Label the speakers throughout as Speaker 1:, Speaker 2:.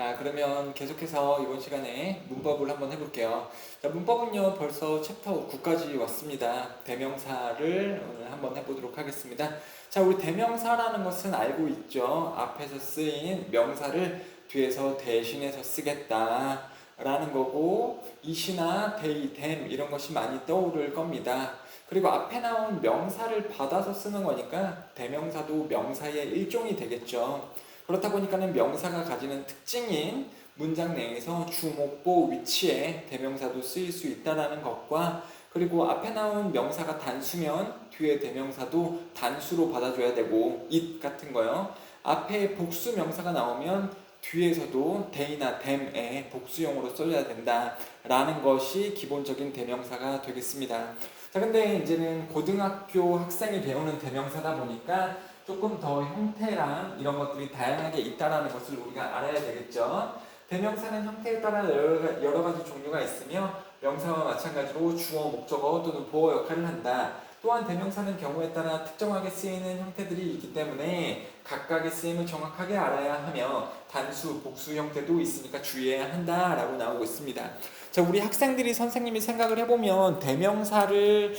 Speaker 1: 자, 그러면 계속해서 이번 시간에 문법을 한번 해볼게요. 자, 문법은요, 벌써 챕터 9까지 왔습니다. 대명사를 오늘 한번 해보도록 하겠습니다. 자, 우리 대명사라는 것은 알고 있죠. 앞에서 쓰인 명사를 뒤에서 대신해서 쓰겠다 라는 거고, 이시나 they, them 이런 것이 많이 떠오를 겁니다. 그리고 앞에 나온 명사를 받아서 쓰는 거니까 대명사도 명사의 일종이 되겠죠. 그렇다 보니까는 명사가 가지는 특징인 문장 내에서 주목보 위치에 대명사도 쓰일 수 있다는 것과, 그리고 앞에 나온 명사가 단수면 뒤에 대명사도 단수로 받아줘야 되고, it 같은 거요. 앞에 복수 명사가 나오면 뒤에서도 they나 them의 복수형으로 써줘야 된다라는 것이 기본적인 대명사가 되겠습니다. 자, 근데 이제는 고등학교 학생이 배우는 대명사다 보니까 조금 더 형태랑 이런 것들이 다양하게 있다는 것을 우리가 알아야 되겠죠. 대명사는 형태에 따라 여러 가지 종류가 있으며 명사와 마찬가지로 주어, 목적어 또는 보어 역할을 한다. 또한 대명사는 경우에 따라 특정하게 쓰이는 형태들이 있기 때문에 각각의 쓰임을 정확하게 알아야 하며 단수, 복수 형태도 있으니까 주의해야 한다라고 나오고 있습니다. 자, 우리 학생들이 선생님이 생각을 해보면 대명사를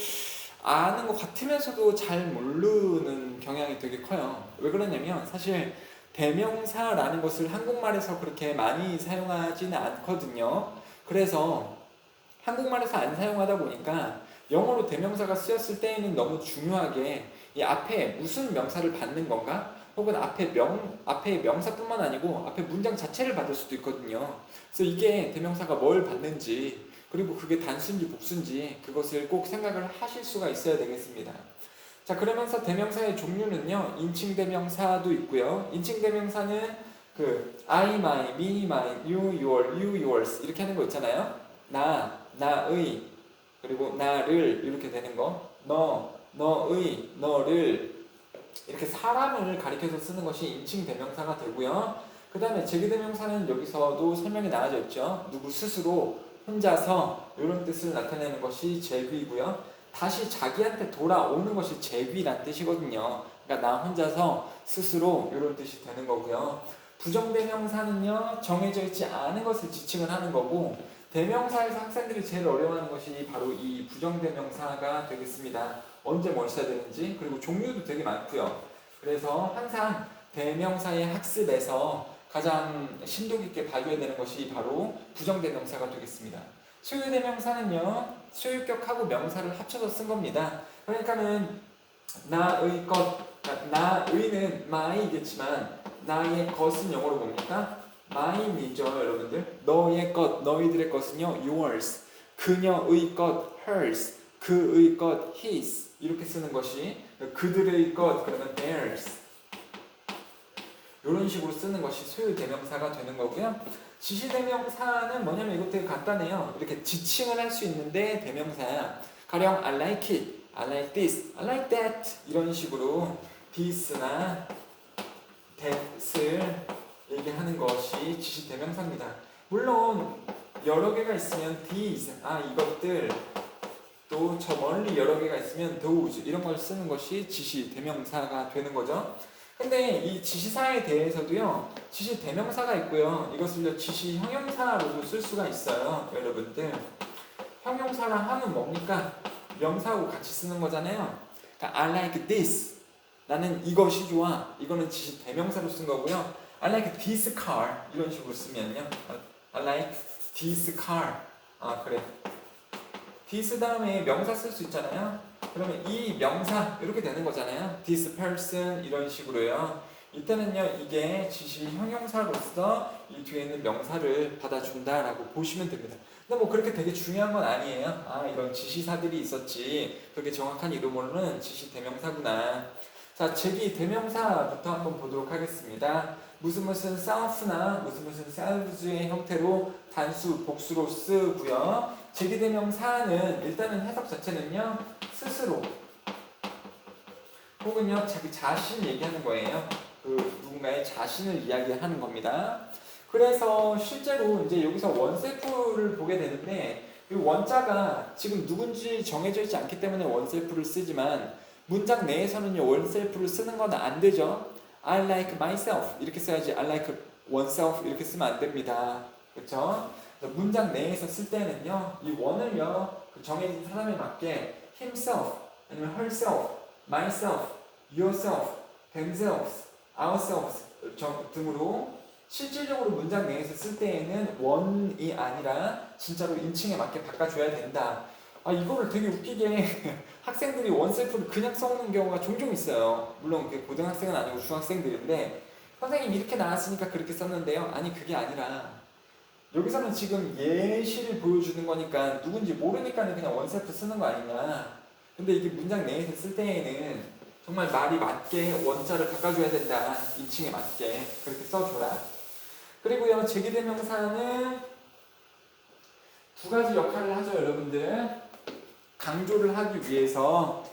Speaker 1: 아는 것 같으면서도 잘 모르는 경향이 되게 커요. 왜 그러냐면 사실 대명사라는 것을 한국말에서 그렇게 많이 사용하지는 않거든요. 그래서 한국말에서 안 사용하다 보니까 영어로 대명사가 쓰였을 때에는 너무 중요하게 이 앞에 무슨 명사를 받는 건가? 혹은 앞에 명사뿐만 아니고 앞에 문장 자체를 받을 수도 있거든요. 그래서 이게 대명사가 뭘 받는지, 그리고 그게 단수인지 복수인지 그것을 꼭 생각을 하실 수가 있어야 되겠습니다. 자, 그러면서 대명사의 종류는요, 인칭 대명사도 있고요. 인칭 대명사는 I, my, me, mine, you, your, you, yours 이렇게 하는 거 있잖아요. 나의, 그리고 나를 이렇게 되는 거, 너의, 너를 이렇게 사람을 가리켜서 쓰는 것이 인칭 대명사가 되고요. 그 다음에 제기대명사는 여기서도 설명이 나와져 있죠. 누구 스스로, 혼자서 이런 뜻을 나타내는 것이 제귀고요. 다시 자기한테 돌아오는 것이 제귀란 뜻이거든요. 그러니까 나 혼자서 스스로 이런 뜻이 되는 거고요. 부정대명사는요, 정해져 있지 않은 것을 지칭을 하는 거고, 대명사에서 학생들이 제일 어려워하는 것이 바로 이 부정대명사가 되겠습니다. 언제 뭘 써야 되는지, 그리고 종류도 되게 많고요. 그래서 항상 대명사의 학습에서 가장 심도 깊게 봐줘야 되는 것이 바로 부정대명사가 되겠습니다. 소유대명사는요, 소유격하고 명사를 합쳐서 쓴 겁니다. 그러니까는 나의 것, 나의는 my이겠지만 나의 것은 영어로 뭡니까? mine이죠, 여러분들. 너의 것, 너희들의 것은요, yours. 그녀의 것, hers. 그의 것, his. 이렇게 쓰는 것이, 그들의 것, 그러면 theirs. 이런 식으로 쓰는 것이 소유 대명사가 되는 거고요. 지시 대명사는 뭐냐면 이것 되게 간단해요. 이렇게 지칭을 할 수 있는데 대명사야. 가령 I like it, I like this, I like that 이런 식으로 this나 that을 얘기하는 것이 지시 대명사입니다. 물론 여러 개가 있으면 these, 이것들, 또 저 멀리 여러 개가 있으면 those 이런 걸 쓰는 것이 지시 대명사가 되는 거죠. 근데 이 지시사에 대해서도요, 지시 대명사가 있고요, 이것을요 지시 형용사로도 쓸 수가 있어요. 여러분들, 형용사랑 하면 뭡니까? 명사하고 같이 쓰는 거잖아요. 그러니까 I like this, 나는 이것이 좋아, 이거는 지시 대명사로 쓴 거고요. I like this car 이런 식으로 쓰면요, I like this car. 그래, this 다음에 명사 쓸 수 있잖아요. 그러면 이 명사 이렇게 되는 거잖아요. This person 이런 식으로요. 이때는요, 이게 지시 형용사로서 이 뒤에 있는 명사를 받아준다라고 보시면 됩니다. 근데 뭐 그렇게 되게 중요한 건 아니에요. 이런 지시사들이 있었지, 그게 정확한 이름으로는 지시 대명사구나. 자, 제기 대명사부터 한번 보도록 하겠습니다. 무슨 self나 무슨 selves의 형태로 단수, 복수로 쓰고요. 제기대명사는 일단은 해석 자체는요, 스스로 혹은요 자기 자신 얘기하는 거예요. 누군가의 자신을 이야기하는 겁니다. 그래서 실제로 이제 여기서 원셀프를 보게 되는데, 이 원자가 지금 누군지 정해져 있지 않기 때문에 원셀프를 쓰지만 문장 내에서는요 원셀프를 쓰는 건 안 되죠. I like myself 이렇게 써야지 I like oneself 이렇게 쓰면 안 됩니다. 그렇죠? 문장 내에서 쓸 때는요, 이 one을요, 그 정해진 사람에 맞게 himself, 아니면 herself, myself, yourself, themselves, ourselves 등으로 실질적으로 문장 내에서 쓸 때에는 one이 아니라 진짜로 인칭에 맞게 바꿔줘야 된다. 아, 이거를 되게 웃기게 학생들이 원셀프를 그냥 써오는 경우가 종종 있어요. 물론 그게 고등학생은 아니고 중학생들인데, 선생님 이렇게 나왔으니까 그렇게 썼는데요. 아니, 그게 아니라 여기서는 지금 예시를 보여주는 거니까 누군지 모르니까 그냥 원셀프 쓰는 거 아니냐. 근데 이게 문장 내에서 쓸 때에는 정말 말이 맞게 원자를 바꿔줘야 된다. 인칭에 맞게 그렇게 써줘라. 그리고요, 제기대명사는 두 가지 역할을 하죠, 여러분들. 강조를 하기 위해서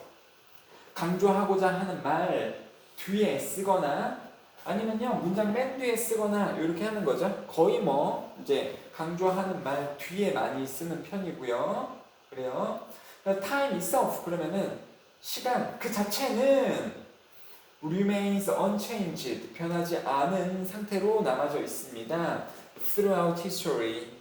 Speaker 1: 강조하고자 하는 말 뒤에 쓰거나, 아니면요 문장 맨 뒤에 쓰거나 이렇게 하는 거죠. 거의 뭐 이제 강조하는 말 뒤에 많이 쓰는 편이고요. 그래요. time itself 그러면은 시간 그 자체는 remains unchanged 변하지 않은 상태로 남아져 있습니다. throughout history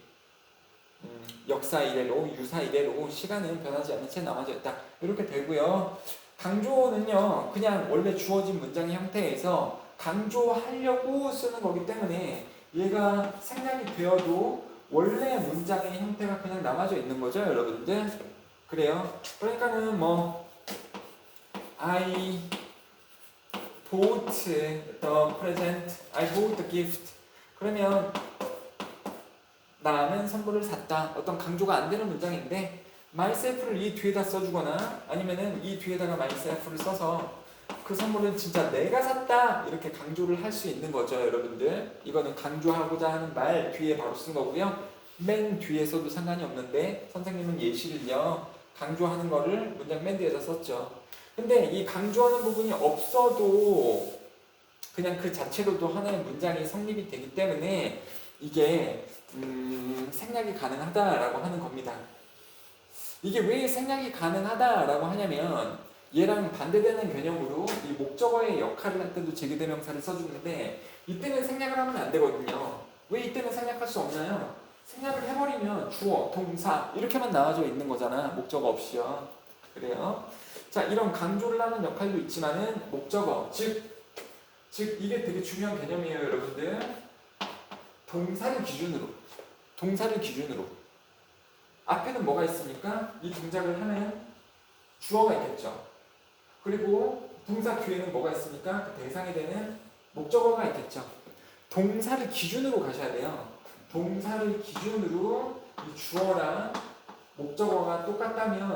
Speaker 1: 역사 이래로 유사 이래로 시간은 변하지 않는 채 남아져 있다. 이렇게 되고요. 강조는요 그냥 원래 주어진 문장의 형태에서 강조하려고 쓰는 거기 때문에 얘가 생략이 되어도 원래 문장의 형태가 그냥 남아져 있는 거죠, 여러분들. 그래요. 그러니까는 뭐 I bought the present, I bought the gift. 그러면 나는 선물을 샀다. 어떤 강조가 안 되는 문장인데 myself를 이 뒤에다 써주거나 아니면은 이 뒤에다가 myself를 써서 그 선물은 진짜 내가 샀다 이렇게 강조를 할 수 있는 거죠, 여러분들. 이거는 강조하고자 하는 말 뒤에 바로 쓴 거고요. 맨 뒤에 써도 상관이 없는데 선생님은 예시를요 강조하는 거를 문장 맨 뒤에다 썼죠. 근데 이 강조하는 부분이 없어도 그냥 그 자체로도 하나의 문장이 성립이 되기 때문에 이게 생략이 가능하다라고 하는 겁니다. 이게 왜 생략이 가능하다라고 하냐면 얘랑 반대되는 개념으로 이 목적어의 역할을 할 때도 제기대명사를 써주는데 이때는 생략을 하면 안 되거든요. 왜 이때는 생략할 수 없나요? 생략을 해버리면 주어, 동사 이렇게만 나와져 있는 거잖아. 목적어 없이요. 그래요. 자, 이런 강조를 하는 역할도 있지만은 목적어, 즉 이게 되게 중요한 개념이에요, 여러분들. 동사를 기준으로 앞에는 뭐가 있습니까? 이 동작을 하는 주어가 있겠죠. 그리고 동사 뒤에는 뭐가 있습니까? 그 대상이 되는 목적어가 있겠죠. 동사를 기준으로 가셔야 돼요. 동사를 기준으로 이 주어랑 목적어가 똑같다면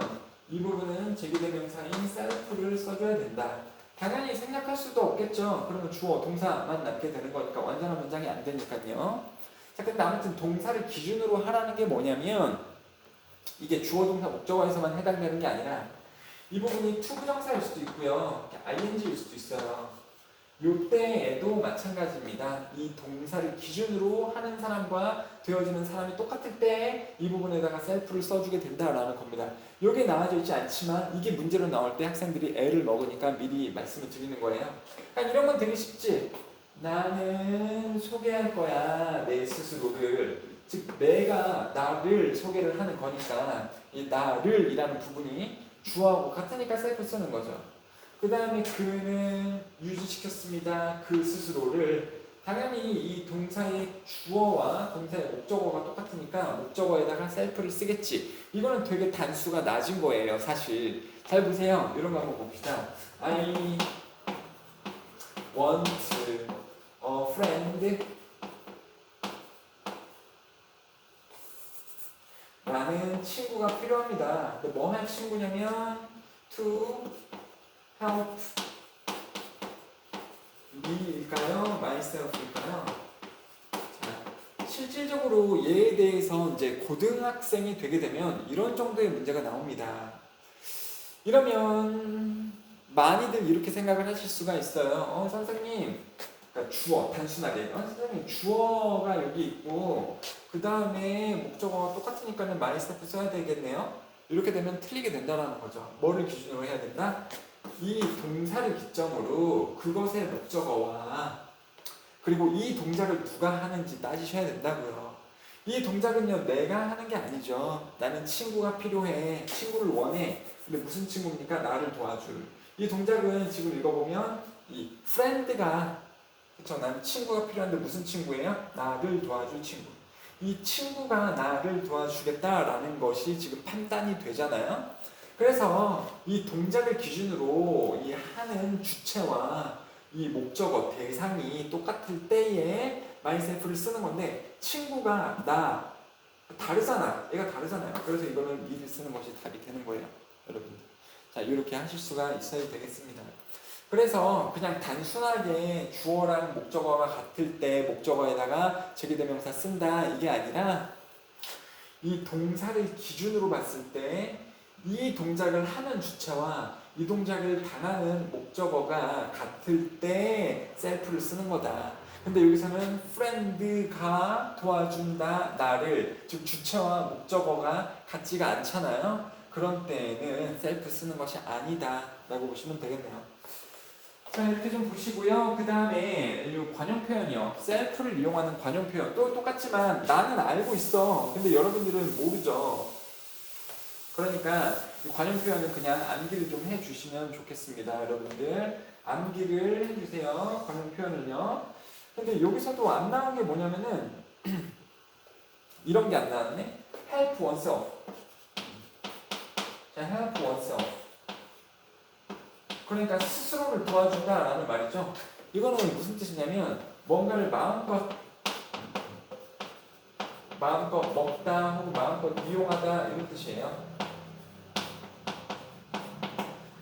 Speaker 1: 이 부분은 제기대명사인 self를 써줘야 된다. 당연히 생략할 수도 없겠죠. 그러면 주어, 동사만 남게 되는 거니까 완전한 문장이 안 되니까요. 자, 근데 아무튼 동사를 기준으로 하라는 게 뭐냐면 이게 주어, 동사, 목적어에서만 해당되는 게 아니라 이 부분이 투부정사일 수도 있고요. ing일 수도 있어요. 요때에도 마찬가지입니다. 이 동사를 기준으로 하는 사람과 되어지는 사람이 똑같을 때 이 부분에다가 self를 써주게 된다라는 겁니다. 요게 나와져 있지 않지만 이게 문제로 나올 때 학생들이 애를 먹으니까 미리 말씀을 드리는 거예요. 그러니까 이런 건 되게 쉽지. 나는 소개할 거야, 내 스스로를. 즉 내가 나를 소개를 하는 거니까 이 나를 이라는 부분이 주어하고 같으니까 self 쓰는 거죠. 그 다음에 그는 유지시켰습니다. 그 스스로를. 당연히 이 동사의 주어와 동사의 목적어가 똑같으니까 목적어에다가 self를 쓰겠지. 이거는 되게 단수가 낮은 거예요, 사실. 잘 보세요. 이런 거 한번 봅시다. I want a friend. 나는 친구가 필요합니다. 근데 뭐 할 친구냐면 to help me일까요? myself일까요? 자, 실질적으로 얘에 대해서 이제 고등학생이 되게 되면 이런 정도의 문제가 나옵니다. 이러면 많이들 이렇게 생각을 하실 수가 있어요. 선생님, 그러니까 주어, 단순하게. 선생님, 주어가 여기 있고 그 다음에 목적어가 똑같으니까 myself 써야 되겠네요. 이렇게 되면 틀리게 된다는 거죠. 뭐를 기준으로 해야 된다? 이 동사를 기점으로 그것의 목적어와 그리고 이 동작을 누가 하는지 따지셔야 된다고요. 이 동작은요, 내가 하는 게 아니죠. 나는 친구가 필요해. 친구를 원해. 근데 무슨 친구입니까? 나를 도와줄. 이 동작은 지금 읽어보면 이 friend가, 그쵸? 나는 친구가 필요한데 무슨 친구예요? 나를 도와줄 친구. 이 친구가 나를 도와주겠다라는 것이 지금 판단이 되잖아요. 그래서 이 동작을 기준으로 이 하는 주체와 이 목적어, 대상이 똑같을 때에 myself를 쓰는 건데, 친구가 나 다르잖아. 얘가 다르잖아요. 그래서 이거는 me를 쓰는 것이 답이 되는 거예요, 여러분들. 자, 이렇게 하실 수가 있어야 되겠습니다. 그래서 그냥 단순하게 주어랑 목적어가 같을 때 목적어에다가 제기대명사 쓴다, 이게 아니라 이 동사를 기준으로 봤을 때 이 동작을 하는 주체와 이 동작을 당하는 목적어가 같을 때 self를 쓰는 거다. 근데 여기서는 friend가 도와준다, 나를, 즉 주체와 목적어가 같지가 않잖아요. 그런 때에는 self 쓰는 것이 아니다 라고 보시면 되겠네요. 자, 이렇게 좀 보시고요. 그 다음에 이 관용 표현이요. self를 이용하는 관용 표현. 또 똑같지만 나는 알고 있어. 근데 여러분들은 모르죠. 그러니까 이 관용 표현은 그냥 암기를 좀 해주시면 좋겠습니다. 여러분들 암기를 해주세요. 관용 표현을요. 근데 여기서도 안 나온 게 뭐냐면은 이런 게 안 나왔네. help oneself. 자, help oneself. 그러니까 스스로를 도와준다라는 말이죠. 이거는 무슨 뜻이냐면 뭔가를 마음껏 먹다 혹은 마음껏 이용하다 이런 뜻이에요.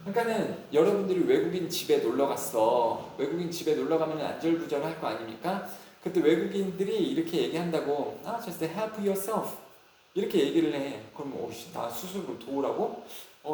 Speaker 1: 그러니까는 여러분들이 외국인 집에 놀러 갔어. 외국인 집에 놀러 가면 안절부절할 거 아닙니까? 그때 외국인들이 이렇게 얘기한다고, just help yourself 이렇게 얘기를 해. 그럼 나 스스로 도우라고?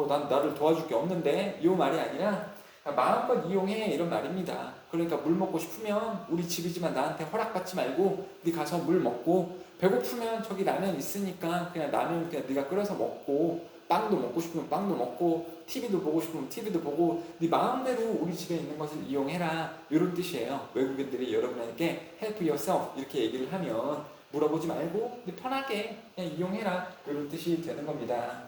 Speaker 1: 난 나를 도와줄 게 없는데, 이 말이 아니라 마음껏 이용해 이런 말입니다. 그러니까 물 먹고 싶으면 우리 집이지만 나한테 허락받지 말고 네 가서 물 먹고, 배고프면 저기 라면 있으니까 그냥 라면 그냥 네가 끓여서 먹고, 빵도 먹고 싶으면 빵도 먹고, TV도 보고 싶으면 TV도 보고, 네 마음대로 우리 집에 있는 것을 이용해라, 이런 뜻이에요. 외국인들이 여러분에게 help yourself 이렇게 얘기를 하면 물어보지 말고 네 편하게 그냥 이용해라, 이런 뜻이 되는 겁니다.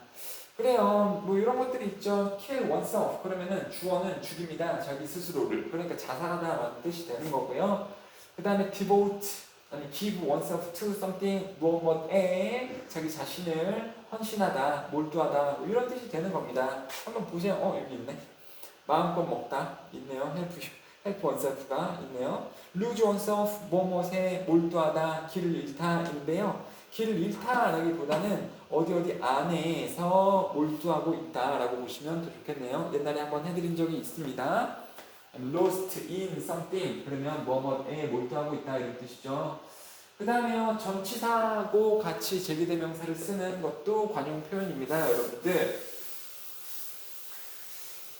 Speaker 1: 그래요. 뭐 이런 것들이 있죠. kill oneself 그러면은 주어는 죽입니다. 자기 스스로를. 그러니까 자살하다라는 뜻이 되는 거고요. 그 다음에 devote 아니 give oneself to something 무엇에 자기 자신을 헌신하다, 몰두하다, 뭐 이런 뜻이 되는 겁니다. 한번 보세요. 여기 있네. 마음껏 먹다 있네요. help oneself가 있네요. lose oneself 무엇에 몰두하다, 길을 잃다인데요. 길을 잃다라기보다는 어디 안에서 몰두하고 있다라고 보시면 더 좋겠네요. 옛날에 한번 해드린 적이 있습니다. lost in something 그러면 뭐뭐에 몰두하고 있다 이런 뜻이죠. 그 다음에요, 전치사하고 같이 제기대명사를 쓰는 것도 관용 표현입니다, 여러분들.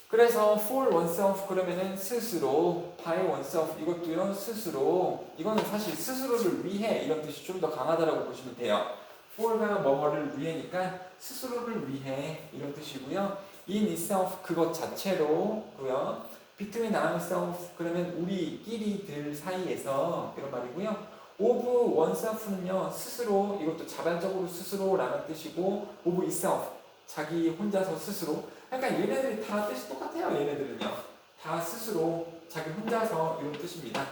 Speaker 1: 그래서 for oneself 그러면은 스스로, by oneself 이것도요 스스로, 이거는 사실 스스로를 위해 이런 뜻이 좀 더 강하다라고 보시면 돼요. for가 뭐뭐를 위해니까 스스로를 위해 이런 뜻이고요. in itself 그것 자체로고요. between ourselves 그러면 우리끼리들 사이에서 이런 말이고요. of oneself는요 스스로, 이것도 자발적으로 스스로라는 뜻이고, of itself 자기 혼자서 스스로. 그러니까 얘네들이 다 뜻이 똑같아요. 얘네들은요 다 스스로, 자기 혼자서 이런 뜻입니다.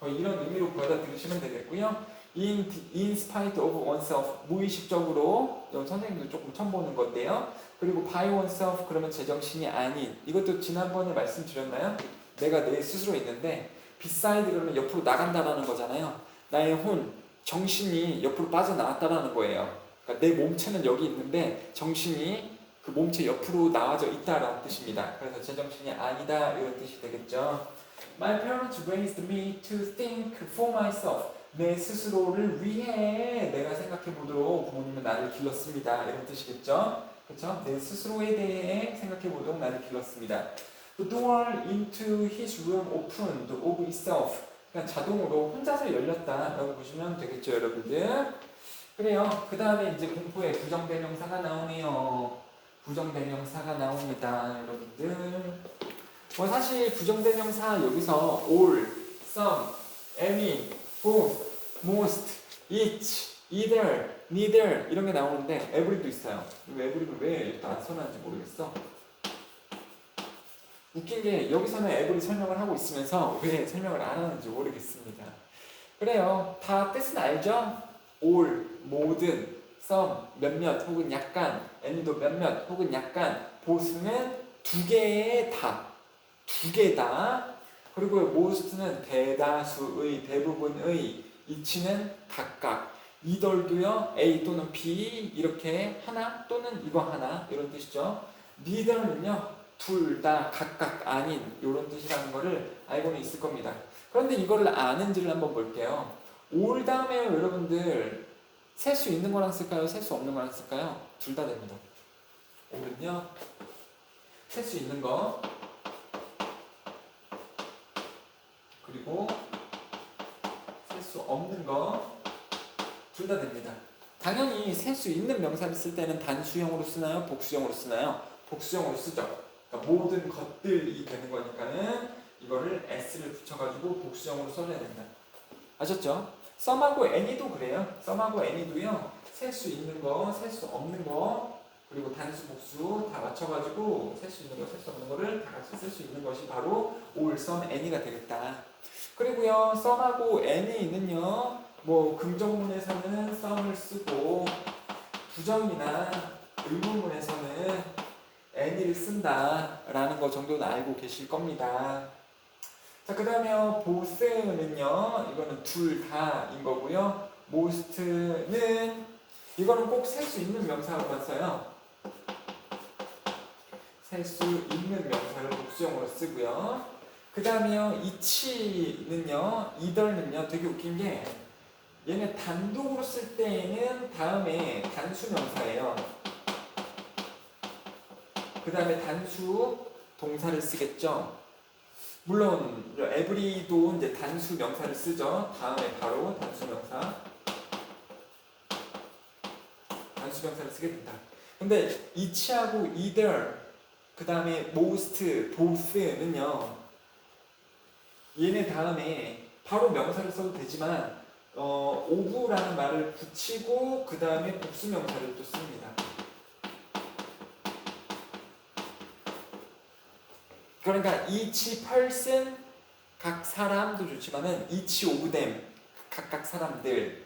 Speaker 1: 이런 의미로 받아들이시면 되겠고요. in spite of oneself 무의식적으로, 선생님도 조금 처음 보는 건데요. 그리고 by oneself 그러면 제정신이 아닌, 이것도 지난번에 말씀드렸나요? 내가 내 스스로 있는데 beside 그러면 옆으로 나간다라는 거잖아요. 나의 정신이 옆으로 빠져나왔다라는 거예요. 그러니까 내 몸체는 여기 있는데 정신이 그 몸체 옆으로 나와져 있다라는 뜻입니다. 그래서 제정신이 아니다 이런 뜻이 되겠죠. My parents raised me to think for myself. 내 스스로를 위해 내가 생각해 보도록 부모님은 나를 길렀습니다. 이런 뜻이겠죠. 그렇죠? 내 스스로에 대해 생각해 보도록 나를 길렀습니다. The door into his room opened of itself. 그냥 자동으로 혼자서 열렸다라고 보시면 되겠죠, 여러분들. 그래요. 그 다음에 이제 공포에 부정대명사가 나오네요. 부정대명사가 나옵니다, 여러분들. 뭐 사실 부정대명사 여기서 all, some, any, both, most, each, either, neither 이런 게 나오는데 every도 있어요. every를 왜 이렇게 안 써놨는지 모르겠어. 웃긴 게 여기서는 every 설명을 하고 있으면서 왜 설명을 안 하는지 모르겠습니다. 그래요. 다 뜻은 알죠? all, 모든, some, 몇몇 혹은 약간, any도 몇몇 혹은 약간, both는 두 개의 다. 두 개다. 그리고 most는 대다수의, 대부분의, each는 각각, either도요, A 또는 B 이렇게 하나 또는 이거 하나 이런 뜻이죠. neither는요, 둘 다 각각 아닌 이런 뜻이라는 거를 알고는 있을 겁니다. 그런데 이거를 아는지를 한번 볼게요. 올 다음에 여러분들 셀 수 있는 거랑 쓸까요? 셀 수 없는 거랑 쓸까요? 둘 다 됩니다. 올은요, 셀 수 있는 거 그리고 셀 수 없는 거 둘 다 됩니다. 당연히 셀 수 있는 명사를 쓸 때는 단수형으로 쓰나요? 복수형으로 쓰나요? 복수형으로 쓰죠. 그러니까 모든 것들이 되는 거니까는 이거를 s를 붙여가지고 복수형으로 써줘야 된다. 아셨죠? some하고 any도 그래요. some하고 any도요. 셀 수 있는 거, 셀 수 없는 거, 그리고 단수, 복수 다 맞춰가지고 셀 수 있는 거, 셀 수 없는 거를 다 같이 쓸 수 있는 것이 바로 all, some, any가 되겠다. 그리고요, some하고 any는요, 뭐 긍정문에서는 some을 쓰고 부정이나 의문문에서는 any를 쓴다라는 거 정도는 알고 계실 겁니다. 자, 그 다음에 both는요, 이거는 둘 다인 거고요. most는 이거는 꼭 셀 수 있는 명사로만 써요. 셀 수 있는 명사를 복수형으로 쓰고요. 그 다음에요, each는요, either는요, 되게 웃긴 게 얘네 단독으로 쓸 때에는 다음에 단수 명사예요. 그 다음에 단수 동사를 쓰겠죠. 물론 every도 이제 단수 명사를 쓰죠. 다음에 바로 단수 명사, 단수 명사를 쓰게 된다. 근데 each하고 either, 그 다음에 most, both는요, 얘네 다음에 바로 명사를 써도 되지만 of라는 말을 붙이고 그 다음에 복수 명사를 또 씁니다. 그러니까 each person, 각 사람도 좋지만은 each of them, 각각 사람들,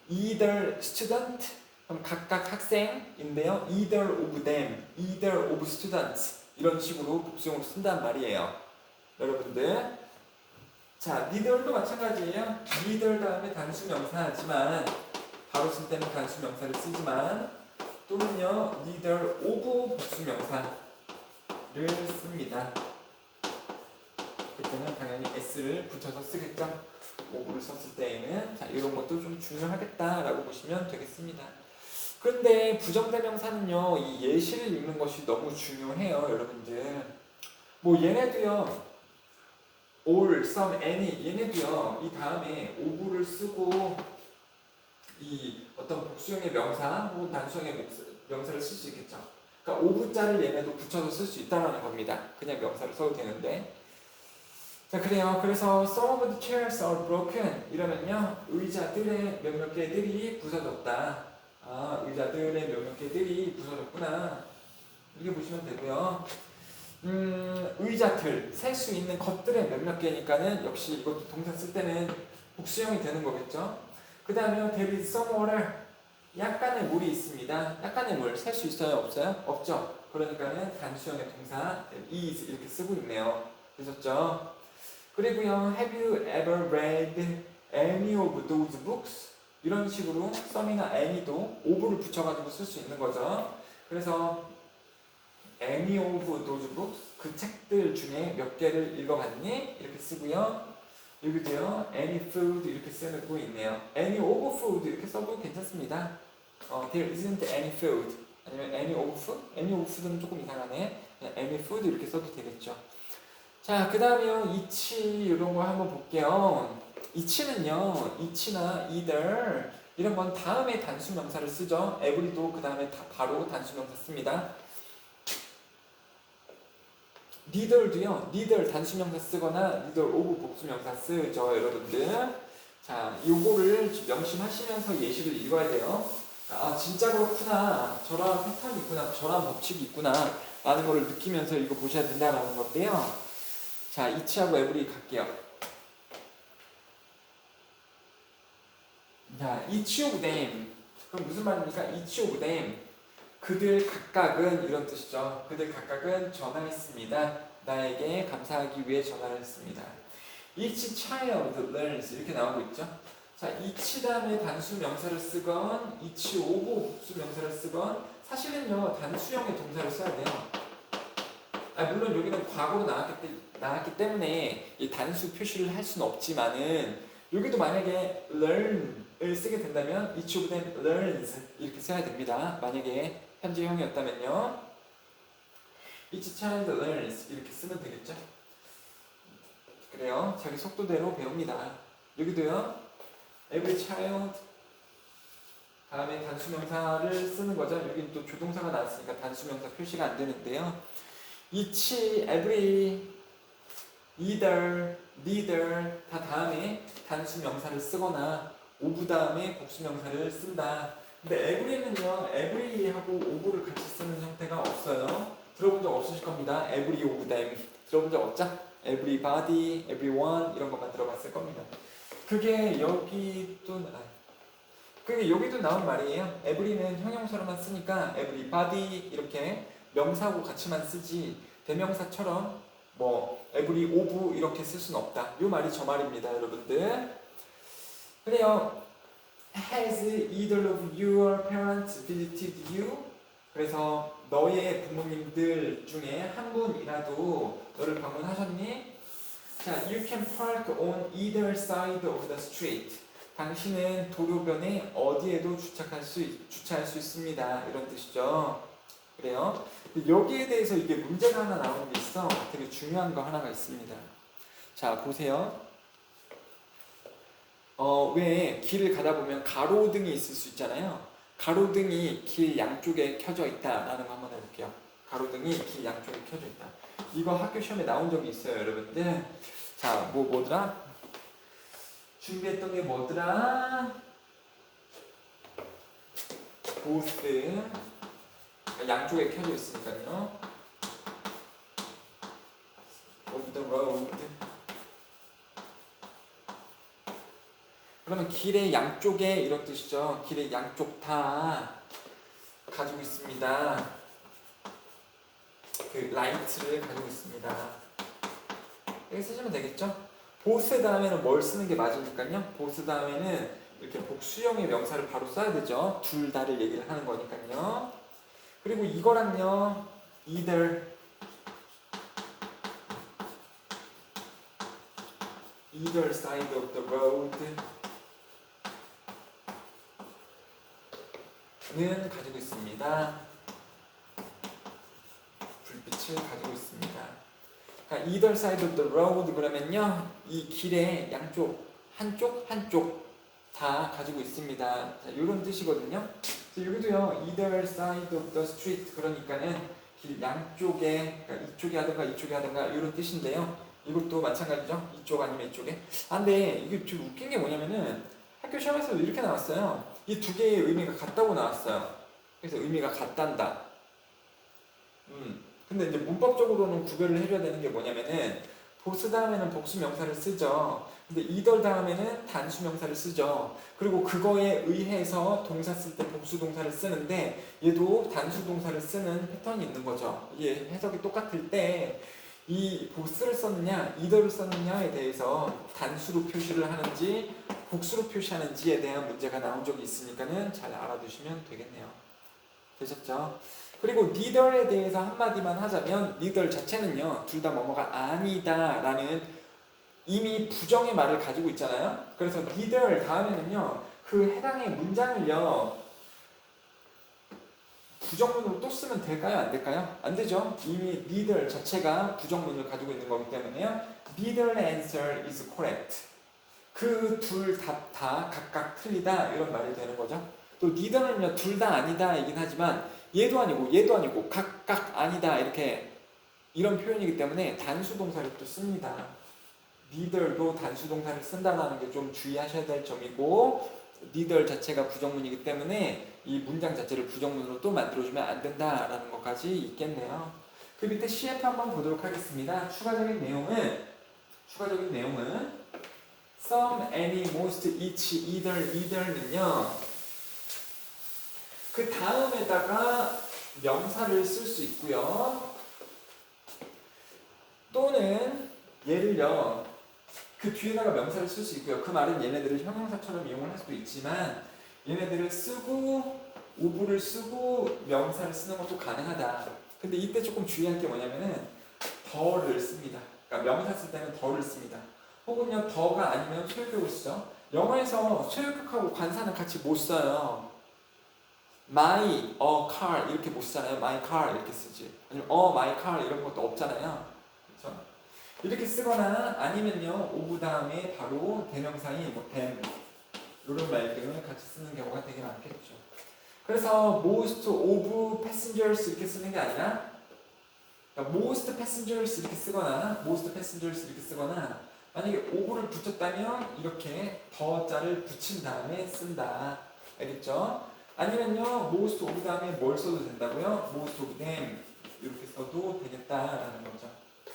Speaker 1: either student, 그럼 각각 학생인데요. either of them, either of students 이런 식으로 복수형으로 쓴단 말이에요. 여러분들, 자, neither도 마찬가지예요. neither 다음에 단수 명사지만 바로 쓸 때는 단수 명사를 쓰지만 또는요, neither of 복수 명사 를 씁니다. 그때는 당연히 s를 붙여서 쓰겠죠. of를 썼을 때에는. 자, 이런 것도 좀 중요하겠다라고 보시면 되겠습니다. 그런데 부정대명사는요, 이 예시를 읽는 것이 너무 중요해요, 여러분들. 뭐 얘네도요, all, some, any 얘네도요, 이 다음에 of를 쓰고 이 어떤 복수형의 명사 혹은 단수형의 명사를 쓸 수 있겠죠. 그러니까 오브자를 얘네도 붙여서 쓸 수 있다는 겁니다. 그냥 명사를 써도 되는데. 자, 그래요. 그래서 some of the chairs are broken 이러면요, 의자들의 몇몇 개들이 부서졌다. 아, 의자들의 몇몇 개들이 부서졌구나. 이렇게 보시면 되고요. 의자들, 셀 수 있는 것들의 몇몇 개니까는 역시 이것도 동사 쓸 때는 복수형이 되는 거겠죠. 그 다음에 there is some water, 약간의 물이 있습니다. 약간의 물, 셀 수 있어요? 없어요? 없죠. 그러니까는 단수형의 동사 is 이렇게 쓰고 있네요. 되셨죠? 그리고요, have you ever read any of those books? 이런 식으로 some이나 any도 of를 붙여가지고 쓸 수 있는 거죠. 그래서 any of those books, 그 책들 중에 몇 개를 읽어봤니? 이렇게 쓰고요. 여기도요, any food 이렇게 쓰고 있네요. any of food 이렇게 써도 괜찮습니다. there isn't any food 아니면 any of food? any of food는 조금 이상하네. 그냥 any food 이렇게 써도 되겠죠. 자, 그 다음에요, each 이런 거 한번 볼게요. each는요, each나 either 이런 건 다음에 단수 명사를 쓰죠. every도 그 다음에 바로 단수 명사 씁니다. neither도요. neither 단수명사 쓰거나 neither of 복수명사 쓰죠, 여러분들. 자, 요거를 명심하시면서 예시를 읽어야 돼요. 아, 진짜 그렇구나. 저런 패턴이 있구나. 저런 법칙이 있구나. 라는 거를 느끼면서 이거 보셔야 된다라는 건데요. 자, each하고 every 갈게요. 자, each of them. 그럼 무슨 말입니까? each of them. 그들 각각은 이런 뜻이죠. 그들 각각은 전화했습니다. 나에게 감사하기 위해 전화를 했습니다. Each child learns 이렇게 나오고 있죠. 자, each 다음에 단수 명사를 쓰건 each of 복수 명사를 쓰건 사실은요 단수형의 동사를 써야 돼요. 물론 여기는 과거로 나왔기 때문에 이 단수 표시를 할 수는 없지만은 여기도 만약에 learn을 쓰게 된다면 each of them learns 이렇게 써야 됩니다. 만약에 현재형이었다면요. Each child learns 이렇게 쓰면 되겠죠. 그래요. 자기 속도대로 배웁니다. 여기도요. Every child 다음에 단수명사를 쓰는 거죠. 여기 또 조동사가 나왔으니까 단수명사 표시가 안 되는데요. each, every, either, neither 다 다음에 단수명사를 쓰거나 of 다음에 복수명사를 쓴다. 근데 every는요. every하고 of를 같이 쓰는 형태가 없어요. 들어본 적 없으실 겁니다. every of them 들어본 적 없죠? everybody, everyone 이런 것만 들어봤을 겁니다. 그게 여기도 나온 말이에요. every는 형용사로만 쓰니까 everybody 이렇게 명사하고 같이만 쓰지 대명사처럼 뭐 every of 이렇게 쓸 수는 없다. 이 말이 저 말입니다, 여러분들. 그래요. Has either of your parents visited you? 그래서 너의 부모님들 중에 한 분이라도 너를 방문하셨니? 자, you can park on either side of the street. 당신은 도로변에 어디에도 주차할 수 있습니다. 이런 뜻이죠. 그래요. 여기에 대해서 이게 문제가 하나 나오는 게 있어. 되게 중요한 거 하나가 있습니다. 자, 보세요. 왜 길을 가다 보면 가로등이 있을 수 있잖아요. 가로등이 길 양쪽에 켜져 있다라는 거 한번 해볼게요. 가로등이 길 양쪽에 켜져 있다. 이거 학교 시험에 나온 적이 있어요, 여러분들. 자, 뭐더라? 준비했던 게 뭐더라? 보스 양쪽에 켜져 있으니까요. of the road. 그러면 길의 양쪽에 이런 뜻이죠. 길의 양쪽 다 가지고 있습니다. 그 라이트를 가지고 있습니다. 이렇게 쓰시면 되겠죠? 보스 다음에는 뭘 쓰는 게 맞으니까요. 보스 다음에는 이렇게 복수형의 명사를 바로 써야 되죠. 둘 다를 얘기를 하는 거니까요. 그리고 이거랑요. either side of the road 는 가지고 있습니다. 불빛을 가지고 있습니다. 그러니까 either side of the road 그러면요. 이 길의 양쪽 한쪽 다 가지고 있습니다. 자, 이런 뜻이거든요. 여기도요. either side of the street 그러니까는 길 양쪽에 그러니까 이쪽에 하든가 이런 뜻인데요. 이것도 마찬가지죠. 이쪽 아니면 이쪽에. 근데 이게 좀 웃긴 게 뭐냐면은 학교 시험에서도 이렇게 나왔어요. 이 두 개의 의미가 같다고 나왔어요. 그래서 의미가 같단다. 근데 이제 문법적으로는 구별을 해줘야 되는 게 뭐냐면은 보스 다음에는 복수 명사를 쓰죠. 근데 either 다음에는 단수 명사를 쓰죠. 그리고 그거에 의해서 동사 쓸 때 복수 동사를 쓰는데 얘도 단수 동사를 쓰는 패턴이 있는 거죠. 이게 해석이 똑같을 때 이 보스를 썼느냐, either를 썼느냐에 대해서 단수로 표시를 하는지 복수로 표시하는지에 대한 문제가 나온 적이 있으니까는 잘 알아두시면 되겠네요. 되셨죠? 그리고 neither에 대해서 한마디만 하자면 neither 자체는요. 둘 다 뭐뭐가 아니다 라는 이미 부정의 말을 가지고 있잖아요. 그래서 neither 다음에는요. 그 해당의 문장을요. 부정문으로 또 쓰면 될까요? 안 될까요? 안 되죠. 이미 neither 자체가 부정문을 가지고 있는 거기 때문에요. neither answer is correct. 그 둘 답 다 각각 틀리다 이런 말이 되는 거죠. 또 neither는요. 둘 다 아니다 이긴 하지만 얘도 아니고 각각 아니다 이렇게 이런 표현이기 때문에 단수 동사를 또 씁니다. neither도 단수 동사를 쓴다는 게 좀 주의하셔야 될 점이고 neither 자체가 부정문이기 때문에 이 문장 자체를 부정문으로 또 만들어주면 안 된다라는 것까지 있겠네요. 그 밑에 CF 한번 보도록 하겠습니다. 추가적인 내용은 some, any, most, each, either는요. 그 다음에다가 명사를 쓸 수 있고요. 또는 예를요. 그 뒤에다가 명사를 쓸 수 있고요. 그 말은 얘네들을 형용사처럼 이용을 할 수도 있지만 얘네들을 쓰고 오브를 쓰고 명사를 쓰는 것도 가능하다. 근데 이때 조금 주의할 게 뭐냐면은 더를 씁니다. 그러니까 명사 쓸 때는 더를 씁니다. 혹은요 더가 아니면 소유격을 쓰죠. 영어에서 소유격하고 관사는 같이 못 써요. my, a car 이렇게 못 쓰잖아요. my car 이렇게 쓰지. 아니면 my car 이런 것도 없잖아요. 그렇죠? 이렇게 쓰거나 아니면요 오브 다음에 바로 대명사인 뭐 them 이런 말들을 같이 쓰는 경우가 되게 많겠죠. 그래서 most of passengers 이렇게 쓰는 게 아니라 그러니까 most passengers 이렇게 쓰거나 만약에 of를 붙였다면 이렇게 더자를 붙인 다음에 쓴다. 알겠죠? 아니면요 most of 다음에 뭘 써도 된다고요? most of them 이렇게 써도 되겠다라는 거죠.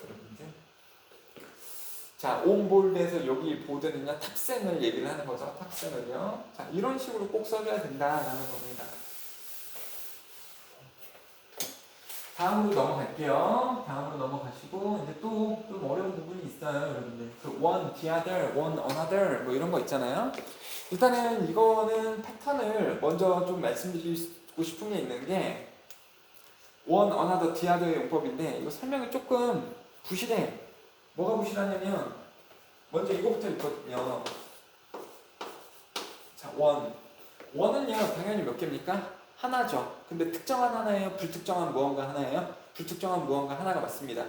Speaker 1: 여러분들. 자, 온볼드에서 여기 보드는요 탑승을 얘기를 하는 거죠. 탑승을요. 자, 이런 식으로 꼭 써줘야 된다라는 겁니다. 다음으로 넘어갈게요. 다음으로 넘어가시고 이제 또 좀 어려운 부분이 있어요, 여러분들. 그 one, the other, one, another 뭐 이런 거 있잖아요. 일단은 이거는 패턴을 먼저 좀 말씀드리고 싶은 게 있는 게 one, another, the other의 용법인데 이거 설명이 조금 부실해. 뭐가 부실하냐면 먼저 이거부터 있거든요. 자, one. one은요 당연히 몇 개입니까? 하나죠. 근데 특정한 하나예요? 불특정한 무언가 하나예요? 불특정한 무언가 하나가 맞습니다.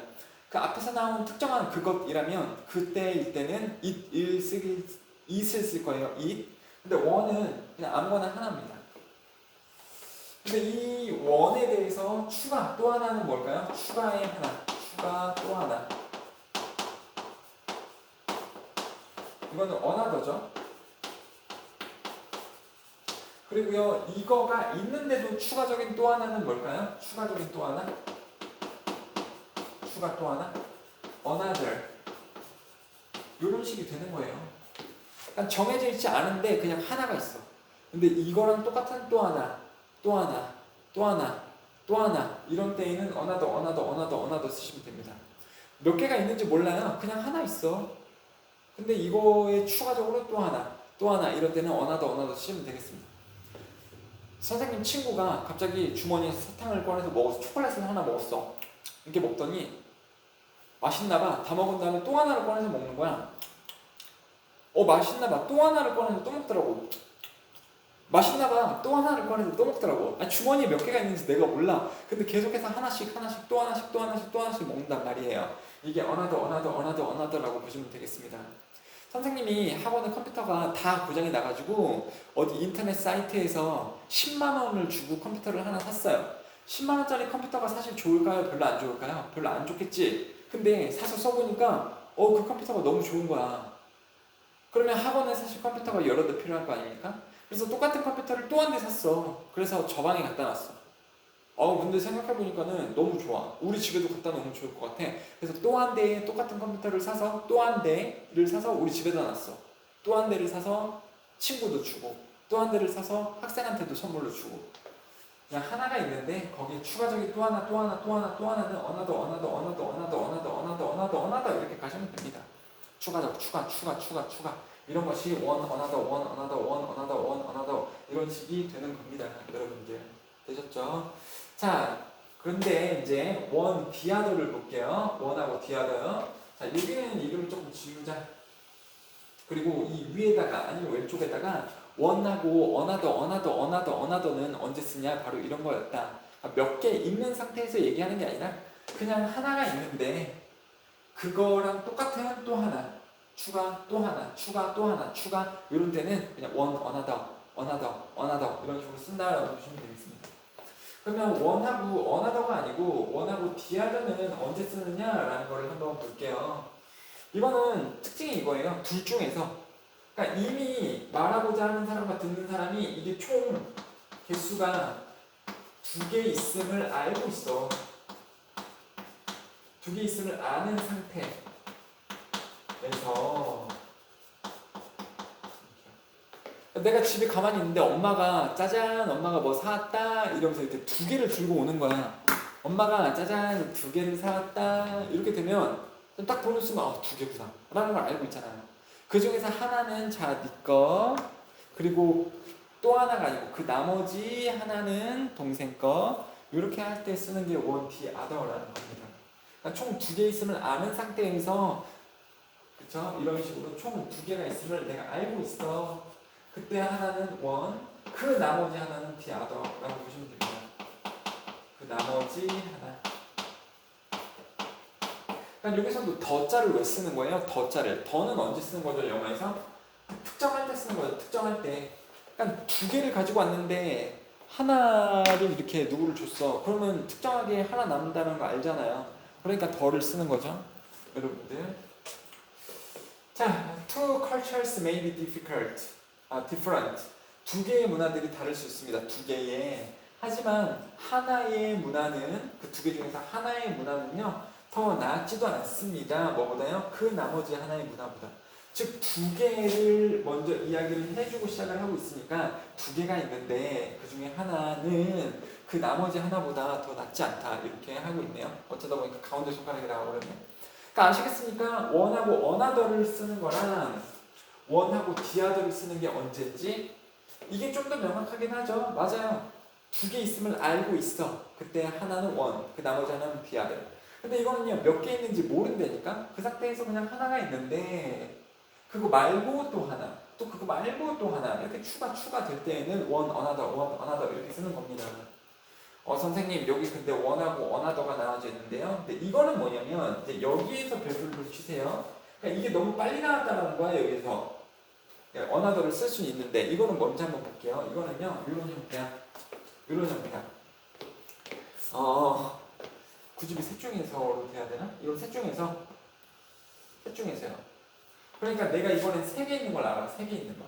Speaker 1: 그 앞에서 나온 특정한 그것이라면 그때 이때는 it을 쓸 거예요. it. 근데 one은 그냥 아무거나 하나입니다. 근데 이 one에 대해서 추가 또 하나는 뭘까요? 추가의 하나. 추가 또 하나. 이거는 another죠. 그리고요 이거가 있는데도 추가적인 또 하나는 뭘까요? 추가적인 또 하나? 추가 또 하나? another 이런 식이 되는 거예요. 그러니까 정해져 있지 않은데 그냥 하나가 있어. 근데 이거랑 똑같은 또 하나, 또 하나, 또 하나, 또 하나 이런 때에는 another 쓰시면 됩니다. 몇 개가 있는지 몰라요. 그냥 하나 있어. 근데 이거에 추가적으로 또 하나 이럴 때는 another 쓰시면 되겠습니다. 선생님 친구가 갑자기 주머니에서 사탕을 꺼내서 먹었어. 초콜릿을 하나 먹었어. 이렇게 먹더니 맛있나봐. 다 먹은 다음에 또 하나를 꺼내서 먹는 거야. 맛있나봐. 또 하나를 꺼내서 또 먹더라고. 맛있나봐. 또 하나를 꺼내서 또 먹더라고. 아니, 주머니에 몇 개가 있는지 내가 몰라. 근데 계속해서 하나씩 또 하나씩 먹는단 말이에요. 이게 another라고 보시면 되겠습니다. 선생님이 학원에 컴퓨터가 다 고장이 나가지고 어디 인터넷 사이트에서 10만 원을 주고 컴퓨터를 하나 샀어요. 10만 원짜리 컴퓨터가 사실 좋을까요? 별로 안 좋을까요? 별로 안 좋겠지. 근데 사서 써보니까 그 컴퓨터가 너무 좋은 거야. 그러면 학원에 사실 컴퓨터가 여러 대 필요할 거 아닙니까? 그래서 똑같은 컴퓨터를 또 한 대 샀어. 그래서 저 방에 갖다 놨어. 근데 생각해보니까는 너무 좋아. 우리 집에도 갖다 놓으면 좋을 것 같아. 그래서 또 한 대의 똑같은 컴퓨터를 사서 또 한 대를 사서 우리 집에다 놨어. 또 한 대를 사서 친구도 주고 또 한 대를 사서 학생한테도 선물로 주고 그냥 하나가 있는데 거기에 추가적인 또 하나는 another 이렇게 가시면 됩니다. 추가적 추가 이런 것이 one another 이런 식이 되는 겁니다. 여러분들 되셨죠? 자, 그런데 이제 one the other를 볼게요. one하고 the other. 자, 여기는 이름을 조금 지우자. 그리고 이 위에다가 아니면 왼쪽에다가 one하고 another는 언제 쓰냐? 바로 이런 거였다. 몇 개 있는 상태에서 얘기하는 게 아니라 그냥 하나가 있는데 그거랑 똑같은 또 하나, 추가 또 하나, 이런 데는 그냥 one another 이런 식으로 쓴다라고 보시면 되겠습니다. 그러면 원하고 어나더가 아니고 원하고 디아더는 언제 쓰느냐라는 거를 한번 볼게요. 이거는 특징이 이거예요. 둘 중에서. 그러니까 이미 말하고자 하는 사람과 듣는 사람이 이게 총 개수가 두 개 있음을 알고 있어. 두 개 있음을 아는 상태에서 내가 집에 가만히 있는데 엄마가 짜잔 엄마가 뭐 사왔다 이러면서 이렇게 두 개를 들고 오는 거야. 엄마가 짜잔 두 개를 사왔다 이렇게 되면 딱 돈을 쓰면 두 개구나 라는 걸 알고 있잖아요. 그 중에서 하나는 자 네 거, 그리고 또 하나가 아니고 그 나머지 하나는 동생 거, 이렇게 할 때 쓰는 게 one, the other라는 겁니다. 그러니까 총 두 개 있음을 아는 상태에서, 그쵸? 이런 식으로 총 두 개가 있음을 내가 알고 있어. 그때 하나는 one, 그 나머지 하나는 the other라고 보시면 됩니다. 그 나머지 하나. 그러니까 여기서도 더자를 왜 쓰는 거예요? 더자를. 더는 언제 쓰는 거죠, 영어에서? 특정할 때 쓰는 거죠, 특정할 때. 그러니까 두 개를 가지고 왔는데 하나를 이렇게 누구를 줬어. 그러면 특정하게 하나 남는다는 거 알잖아요. 그러니까 더를 쓰는 거죠, 여러분들. 자, two cultures may be different. 두 개의 문화들이 다를 수 있습니다. 두 개의. 하지만 하나의 문화는, 그 두 개 중에서 하나의 문화는요, 더 낫지도 않습니다. 뭐보다요? 그 나머지 하나의 문화보다. 즉, 두 개를 먼저 이야기를 해주고 시작을 하고 있으니까 두 개가 있는데 그 중에 하나는 그 나머지 하나보다 더 낫지 않다. 이렇게 하고 있네요. 어쩌다 보니까 가운데 손가락이 나와버렸네. 그러니까 아시겠습니까? 원하고 어나더를 쓰는 거랑 원하고 디아더를 쓰는 게 언제인지 이게 좀 더 명확하긴 하죠. 맞아요. 두 개 있음을 알고 있어. 그때 하나는 원, 그 나머지 하나는 디아더. 근데 이거는요, 몇 개 있는지 모른다니까? 그 상태에서 그냥 하나가 있는데 그거 말고 또 하나, 또 그거 말고 또 하나 이렇게 추가될 때에는 one, another 이렇게 쓰는 겁니다. 선생님 여기 근데 원하고 어나더가 나와져 있는데요. 근데 이거는 뭐냐면 이제 여기에서 별표를 치세요. 그러니까 이게 너무 빨리 나왔다는 거야 여기서. 어나더를 쓸 수는 있는데 이거는 뭔지 한번 볼게요. 이거는요 이런 형태야. 굳이 셋 중에서 해야 되나? 이건 셋 중에서요. 그러니까 내가 이번엔 세 개 있는 걸 알아. 세 개 있는 거.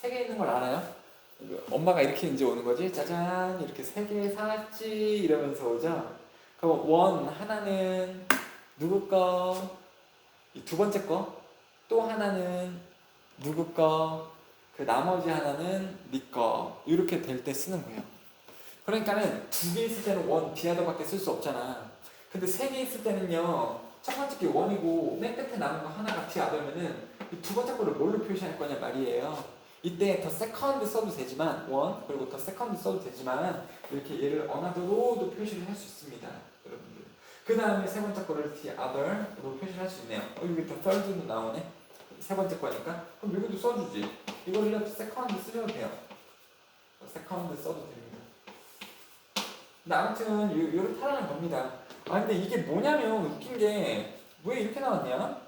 Speaker 1: 세 개 있는 걸 알아요? 엄마가 이렇게 이제 오는 거지. 짜잔 이렇게 세 개 사왔지 이러면서 오죠. 그럼 원 하나는 누구 거, 이 두 번째 거, 또 하나는 누구 거, 그 나머지 하나는 네 거. 이렇게 될 때 쓰는 거예요. 그러니까는 두 개 있을 때는 원, 디아더밖에 쓸 수 없잖아. 근데 세 개 있을 때는요, 첫 번째 게 원이고 맨 끝에 남은 거 하나가 디아더면은 이 두 번째 거를 뭘로 표시할 거냐 말이에요. 이때 더 세컨드 써도 되지만 원, 그리고 더 세컨드 써도 되지만 이렇게 얘를 어나더로도 표시를 할 수 있습니다, 여러분들. 그 다음에 세 번째 거를 the other로 표시를 할 수 있네요. 여기 더 third도 나오네. 세 번째 거니까. 그럼 여기도 써주지. 이거를 세컨드 쓰셔도 돼요. 세컨드 써도 됩니다. 근데 아무튼 이렇게 하라는 겁니다. 근데 이게 뭐냐면 웃긴 게 왜 이렇게 나왔냐?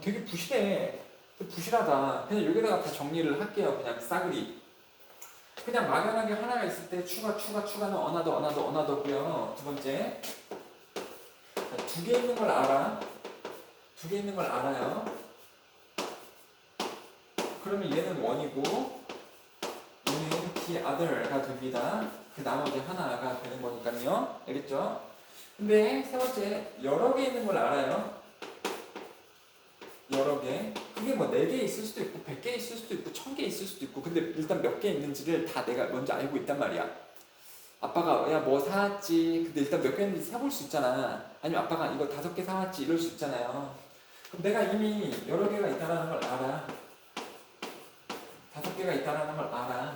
Speaker 1: 되게 부실해. 부실하다. 그냥 여기다가 다 정리를 할게요. 그냥 싸그리. 그냥 막연하게 하나가 있을 때 추가는 어나더고요. 두 번째, 두 개 있는 걸 알아. 두 개 있는 걸 알아요. 그러면 얘는 원이고 얘는 the other가 됩니다. 그 나머지 하나가 되는 거니까요. 알겠죠? 근데 세 번째, 여러 개 있는 걸 알아요. 여러 개. 그게 뭐 4개 있을 수도 있고 100개 있을 수도 있고 1000개 있을 수도 있고, 근데 일단 몇 개 있는지를 다 내가 먼저 알고 있단 말이야. 아빠가 야 뭐 사왔지. 근데 일단 몇 개 있는지 세볼 수 있잖아. 아니면 아빠가 이거 5개 사왔지 이럴 수 있잖아요. 그럼 내가 이미 여러 개가 있다는 걸 알아. 5개가 있다는 걸 알아.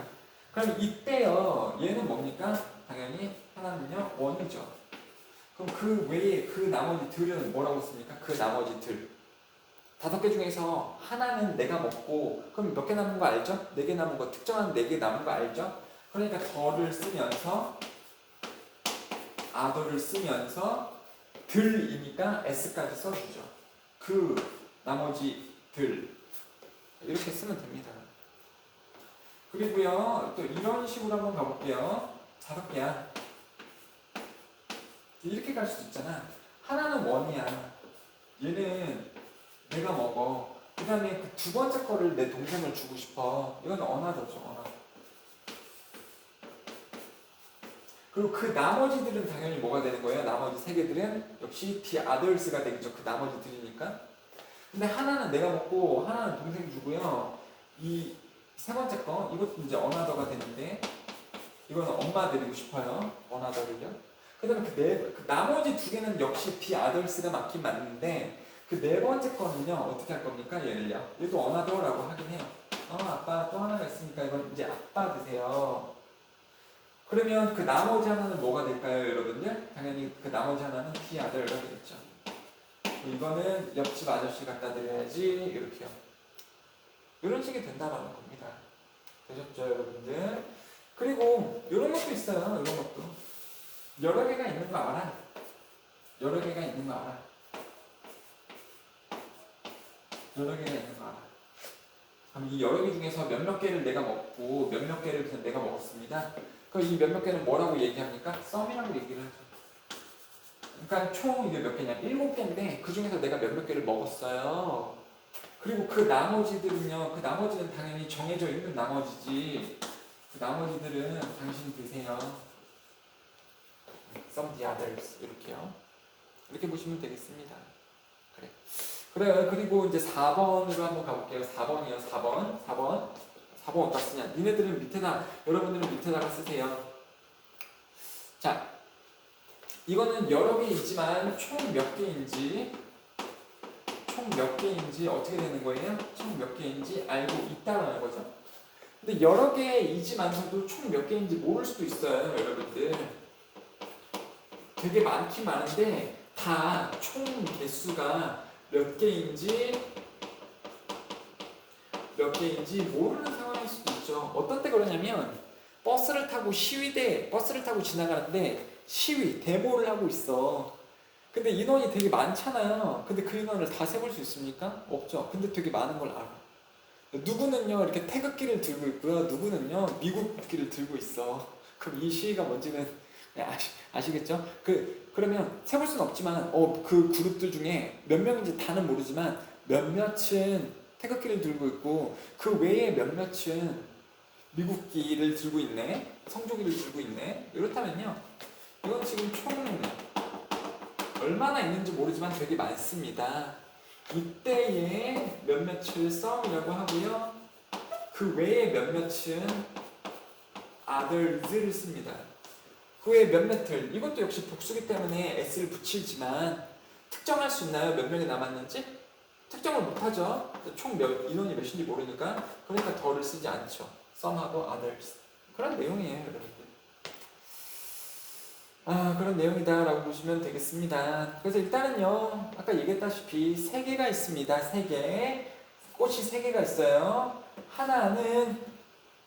Speaker 1: 그럼 이때요, 얘는 뭡니까? 당연히 하나는요 원이죠. 그럼 그 외에 그 나머지 들은 뭐라고 씁니까? 그 나머지 들. 5개 중에서 하나는 내가 먹고, 그럼 몇 개 남은 거 알죠? 4개 남은 거, 특정한 4개 남은 거 알죠? 그러니까 더를 쓰면서 other를 쓰면서 들이니까 s까지 써주죠. 그 나머지 들 이렇게 쓰면 됩니다. 그리고요 또 이런 식으로 한번 가볼게요. 5개야. 이렇게 갈 수도 있잖아. 하나는 원이야. 얘는 내가 먹어. 그 다음에 그 두 번째 거를 내 동생을 주고 싶어. 이건 어나더죠. 어나더. 그리고 그 나머지들은 당연히 뭐가 되는 거예요? 나머지 3개들은 역시 the others가 되겠죠. 그 나머지들이니까. 근데 하나는 내가 먹고 하나는 동생 주고요. 이 세 번째 거 이것도 이제 어나더가 되는데 이거는 엄마 드리고 싶어요. 어나더를요. 그 다음에 그 나머지 2개는 역시 the others가 맞긴 맞는데 그 4번째 거는요 어떻게 할 겁니까? 얘를요. 얘도 어나더라고 하긴 해요. 아빠 또 하나가 있으니까 이건 이제 아빠 드세요. 그러면 그 나머지 하나는 뭐가 될까요, 여러분들? 당연히 그 나머지 하나는 the other가 되겠죠. 이거는 옆집 아저씨 갖다 드려야지 이렇게요. 이런 식이 된다는 겁니다. 되셨죠, 여러분들? 그리고 이런 것도 있어요. 이런 것도 여러 개가 있는 거 알아. 여러 개가 있는 거 알아. 여러 개가 있는 거 알아. 그럼 이 여러 개 중에서 몇몇 개를 내가 먹고 몇몇 개를 그냥 내가 먹었습니다. 그럼 이 몇몇 개는 뭐라고 얘기합니까? 썸이라고 얘기를 하죠. 그러니까 총 이게 몇 개냐? 7개인데 그 중에서 내가 몇몇 개를 먹었어요. 그리고 그 나머지들은요. 그 나머지는 당연히 정해져 있는 나머지지. 그 나머지들은 당신이 드세요. Some the others 이렇게요. 이렇게 보시면 되겠습니다. 그래. 그래요. 그리고 이제 4번으로 한번 가볼게요. 4번이요. 4번 어디다 쓰냐? 니네들은 밑에다, 여러분들은 밑에다가 쓰세요. 자, 이거는 여러 개 있지만 총 몇 개인지 어떻게 되는 거예요? 총 몇 개인지 알고 있다는 거죠. 근데 여러 개이지만서도 총 몇 개인지 모를 수도 있어요, 여러분들. 되게 많긴 많은데 다 총 개수가 몇 개인지 모르는 상황일 수도 있죠. 어떤 때 그러냐면 버스를 타고 버스를 타고 지나가는데 데모를 하고 있어. 근데 인원이 되게 많잖아요. 근데 그 인원을 다 세볼 수 있습니까? 없죠. 근데 되게 많은 걸 알아. 누구는요 이렇게 태극기를 들고 있고요. 누구는요 미국기를 들고 있어. 그럼 이 시위가 뭔지는 아시겠죠? 그러면 세볼 수는 없지만 그 그룹들 중에 몇 명인지 다는 모르지만 몇몇은 태극기를 들고 있고 그 외에 몇몇은 미국기를 들고 있네. 성조기를 들고 있네. 이렇다면요. 이건 지금 총 얼마나 있는지 모르지만 되게 많습니다. 이때에 몇몇을 썸이라고 하고요. 그 외에 몇몇은 others를 씁니다. 그 외에 몇몇을 이것도 역시 복수기 때문에 s를 붙이지만 특정할 수 있나요? 몇 명이 남았는지? 특정을 못하죠. 총 인원이 몇인지 모르니까. 그러니까 더를 쓰지 않죠. some하고 others. 그런 내용이에요, 여러분들. 그런 내용이다 라고 보시면 되겠습니다. 그래서 일단은요 아까 얘기했다시피 3개가 있습니다. 3개 꽃이 3개가 있어요. 하나는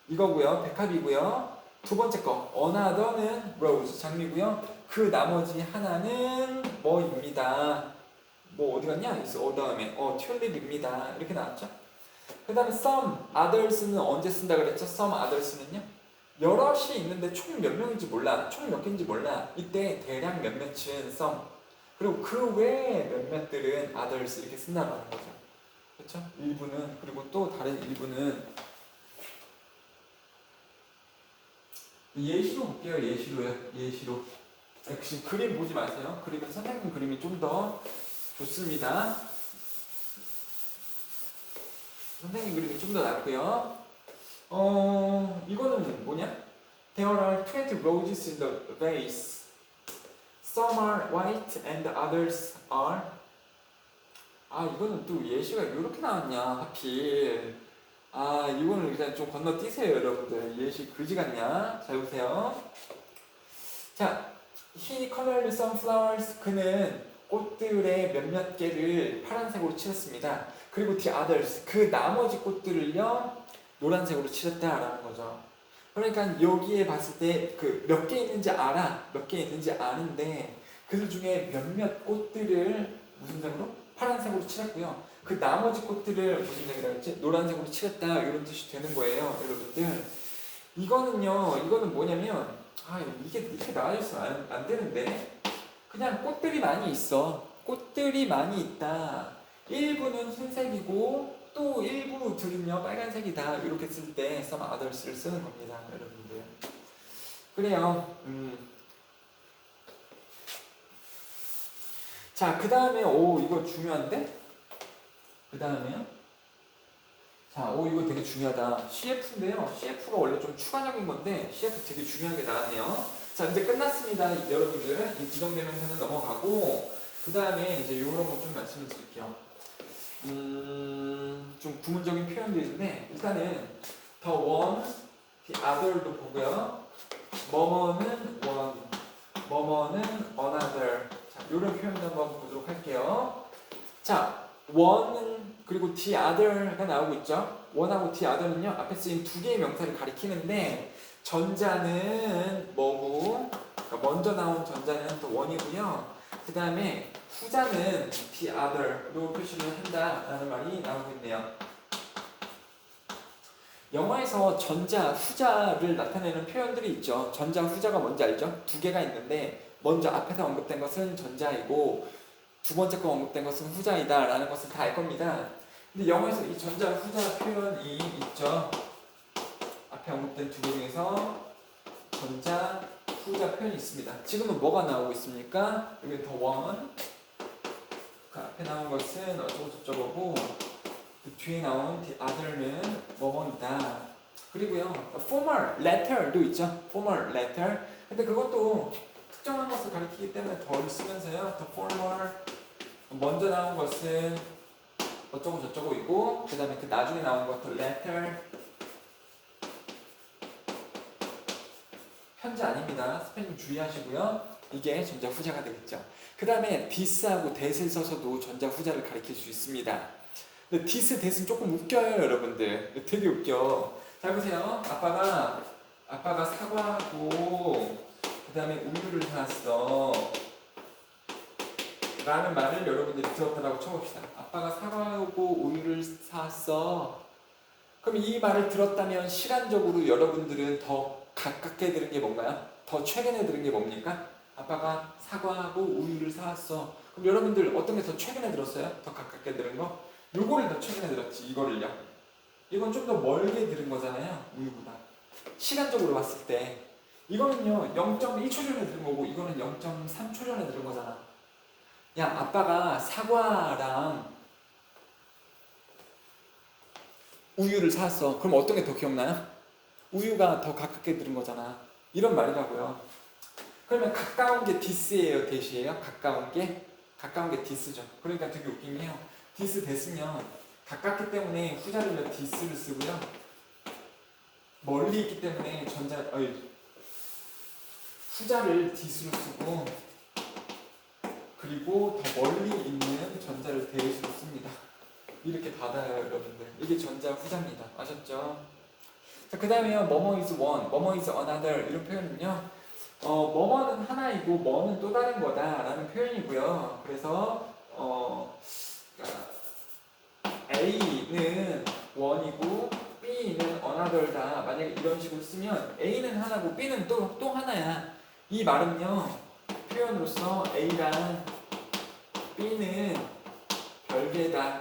Speaker 1: 이거고요, 백합이고요. 두 번째 거 another는 rose, 장미고요. 그 나머지 하나는 뭐입니다. 뭐 어디 갔냐? 다음에 튤립입니다. 이렇게 나왔죠. 그 다음에 some others는 언제 쓴다 그랬죠? some others는요 여럿이 있는데 총 몇 명인지 몰라. 총 몇 개인지 몰라. 이때 대략 몇몇은 some. 그리고 그 외에 몇몇들은 others 이렇게 쓴다는 거죠. 그렇죠? 일부는 그리고 또 다른 일부는 예시로 볼게요. 예시로. 역시 그림 보지 마세요. 그림은 선생님 그림이 좀 더 좋습니다. 선생님 그림이 좀 더 낫고요. 이거는 뭐냐? There are 20 roses in the vase. Some are white and others are. 이거는 또 예시가 이렇게 나왔냐, 하필. 이거는 일단 좀 건너뛰세요, 여러분들. 예시 그지 같냐? 잘 보세요. 자, He colored some flowers. 그는 꽃들의 몇몇 개를 파란색으로 칠했습니다. 그리고 the others. 그 나머지 꽃들을요, 노란색으로 칠했다라는 거죠. 그러니까 여기에 봤을 때 그 몇 개 있는지 알아. 몇 개 있는지 아는데 그 중에 몇몇 꽃들을 무슨 색으로? 파란색으로 칠했고요. 그 나머지 꽃들을 무슨 색이라고 했지? 노란색으로 칠했다 이런 뜻이 되는 거예요, 여러분들. 이거는 뭐냐면 이게 이렇게 나와 있으면 안 되는데 그냥 꽃들이 많이 있어. 꽃들이 많이 있다. 일부는 흰색이고 또 일부들은요 빨간색이다. 이렇게 쓸 때 some others를 쓰는 겁니다, 여러분들. 그래요. 자, 그 다음에 이거 중요한데? 그 다음에요. 자, 이거 되게 중요하다. CF인데요. CF가 원래 좀 추가적인 건데 CF 되게 중요하게 나왔네요. 자, 이제 끝났습니다, 여러분들. 이 부정대명사는 넘어가고 그 다음에 이제 이런 거 좀 말씀을 드릴게요. 좀 구문적인 표현들인데 일단은 the one, the other도 보고요. 뭐뭐는 one, 뭐뭐는 another. 자, 이런 표현도 한번 보도록 할게요. 자, one은 그리고 the other가 나오고 있죠. one하고 the other는요 앞에 쓰인 두 개의 명사를 가리키는데 전자는 뭐고 먼저 나온 전자는 또 one이고요. 그 다음에 후자는 the other로 표시를 한다라는 말이 나오고 있네요. 영어에서 전자, 후자를 나타내는 표현들이 있죠. 전자, 후자가 뭔지 알죠? 두 개가 있는데 먼저 앞에서 언급된 것은 전자이고 두 번째 거 언급된 것은 후자이다 라는 것을 다 알 겁니다. 근데 영어에서 이 전자, 후자 표현이 있죠. 앞에 언급된 두 개 중에서 전자, 후자 표현이 있습니다. 지금은 뭐가 나오고 있습니까? 여기 the one, 그 앞에 나온 것은 어쩌고저쩌고고 그 뒤에 나온 the other는 뭐뭐이다. 그리고요, formal letter도 있죠. formal letter. 근데 그것도 특정한 것을 가리키기 때문에 덜 쓰면서요. the formal 먼저 나온 것은 어쩌고 저쩌고이고 그 다음에 그 나중에 나온 것도 letter 현재 아닙니다. 스펠링 주의하시고요. 이게 전자 후자가 되겠죠. 그 다음에 this하고 that을 써서도 전자 후자를 가리킬 수 있습니다. 근데 this, that은 조금 웃겨요, 여러분들. 되게 웃겨. 잘 보세요. 아빠가 사과하고 그 다음에 우유를 사왔어 라는 말을 여러분들이 들었다고 쳐봅시다. 아빠가 사과하고 우유를 사왔어. 그럼 이 말을 들었다면 시간적으로 여러분들은 더 가깝게 들은 게 뭔가요? 더 최근에 들은 게 뭡니까? 아빠가 사과하고 우유를 사왔어. 그럼 여러분들 어떤 게 더 최근에 들었어요? 더 가깝게 들은 거? 요거를 더 최근에 들었지, 이거를요. 이건 좀 더 멀게 들은 거잖아요, 우유보다. 시간적으로 봤을 때. 이거는요, 0.1초 전에 들은 거고, 이거는 0.3초 전에 들은 거잖아. 야, 아빠가 사과랑 우유를 사왔어. 그럼 어떤 게 더 기억나요? 우유가 더 가깝게 들은 거잖아. 이런 말이라고요. 그러면 가까운 게 this예요, that이에요? 가까운 게 this죠. 그러니까 되게 웃긴 게요. this, that은요. 가깝기 때문에 후자를 this를 쓰고요. 멀리 있기 때문에 후자를 this로 쓰고 그리고 더 멀리 있는 전자를 that으로 씁니다. 이렇게 받아요, 여러분들. 이게 전자 후자입니다. 아셨죠? 자, 그 다음에요. 뭐뭐 is one, 뭐뭐 is another 이런 표현은요. 뭐뭐는 하나이고 뭐는 또 다른 거다 라는 표현이고요. 그래서 A는 one이고 B는 another다. 만약에 이런 식으로 쓰면 A는 하나고 B는 또 하나야. 이 말은요. 표현으로서 A랑 B는 별개다.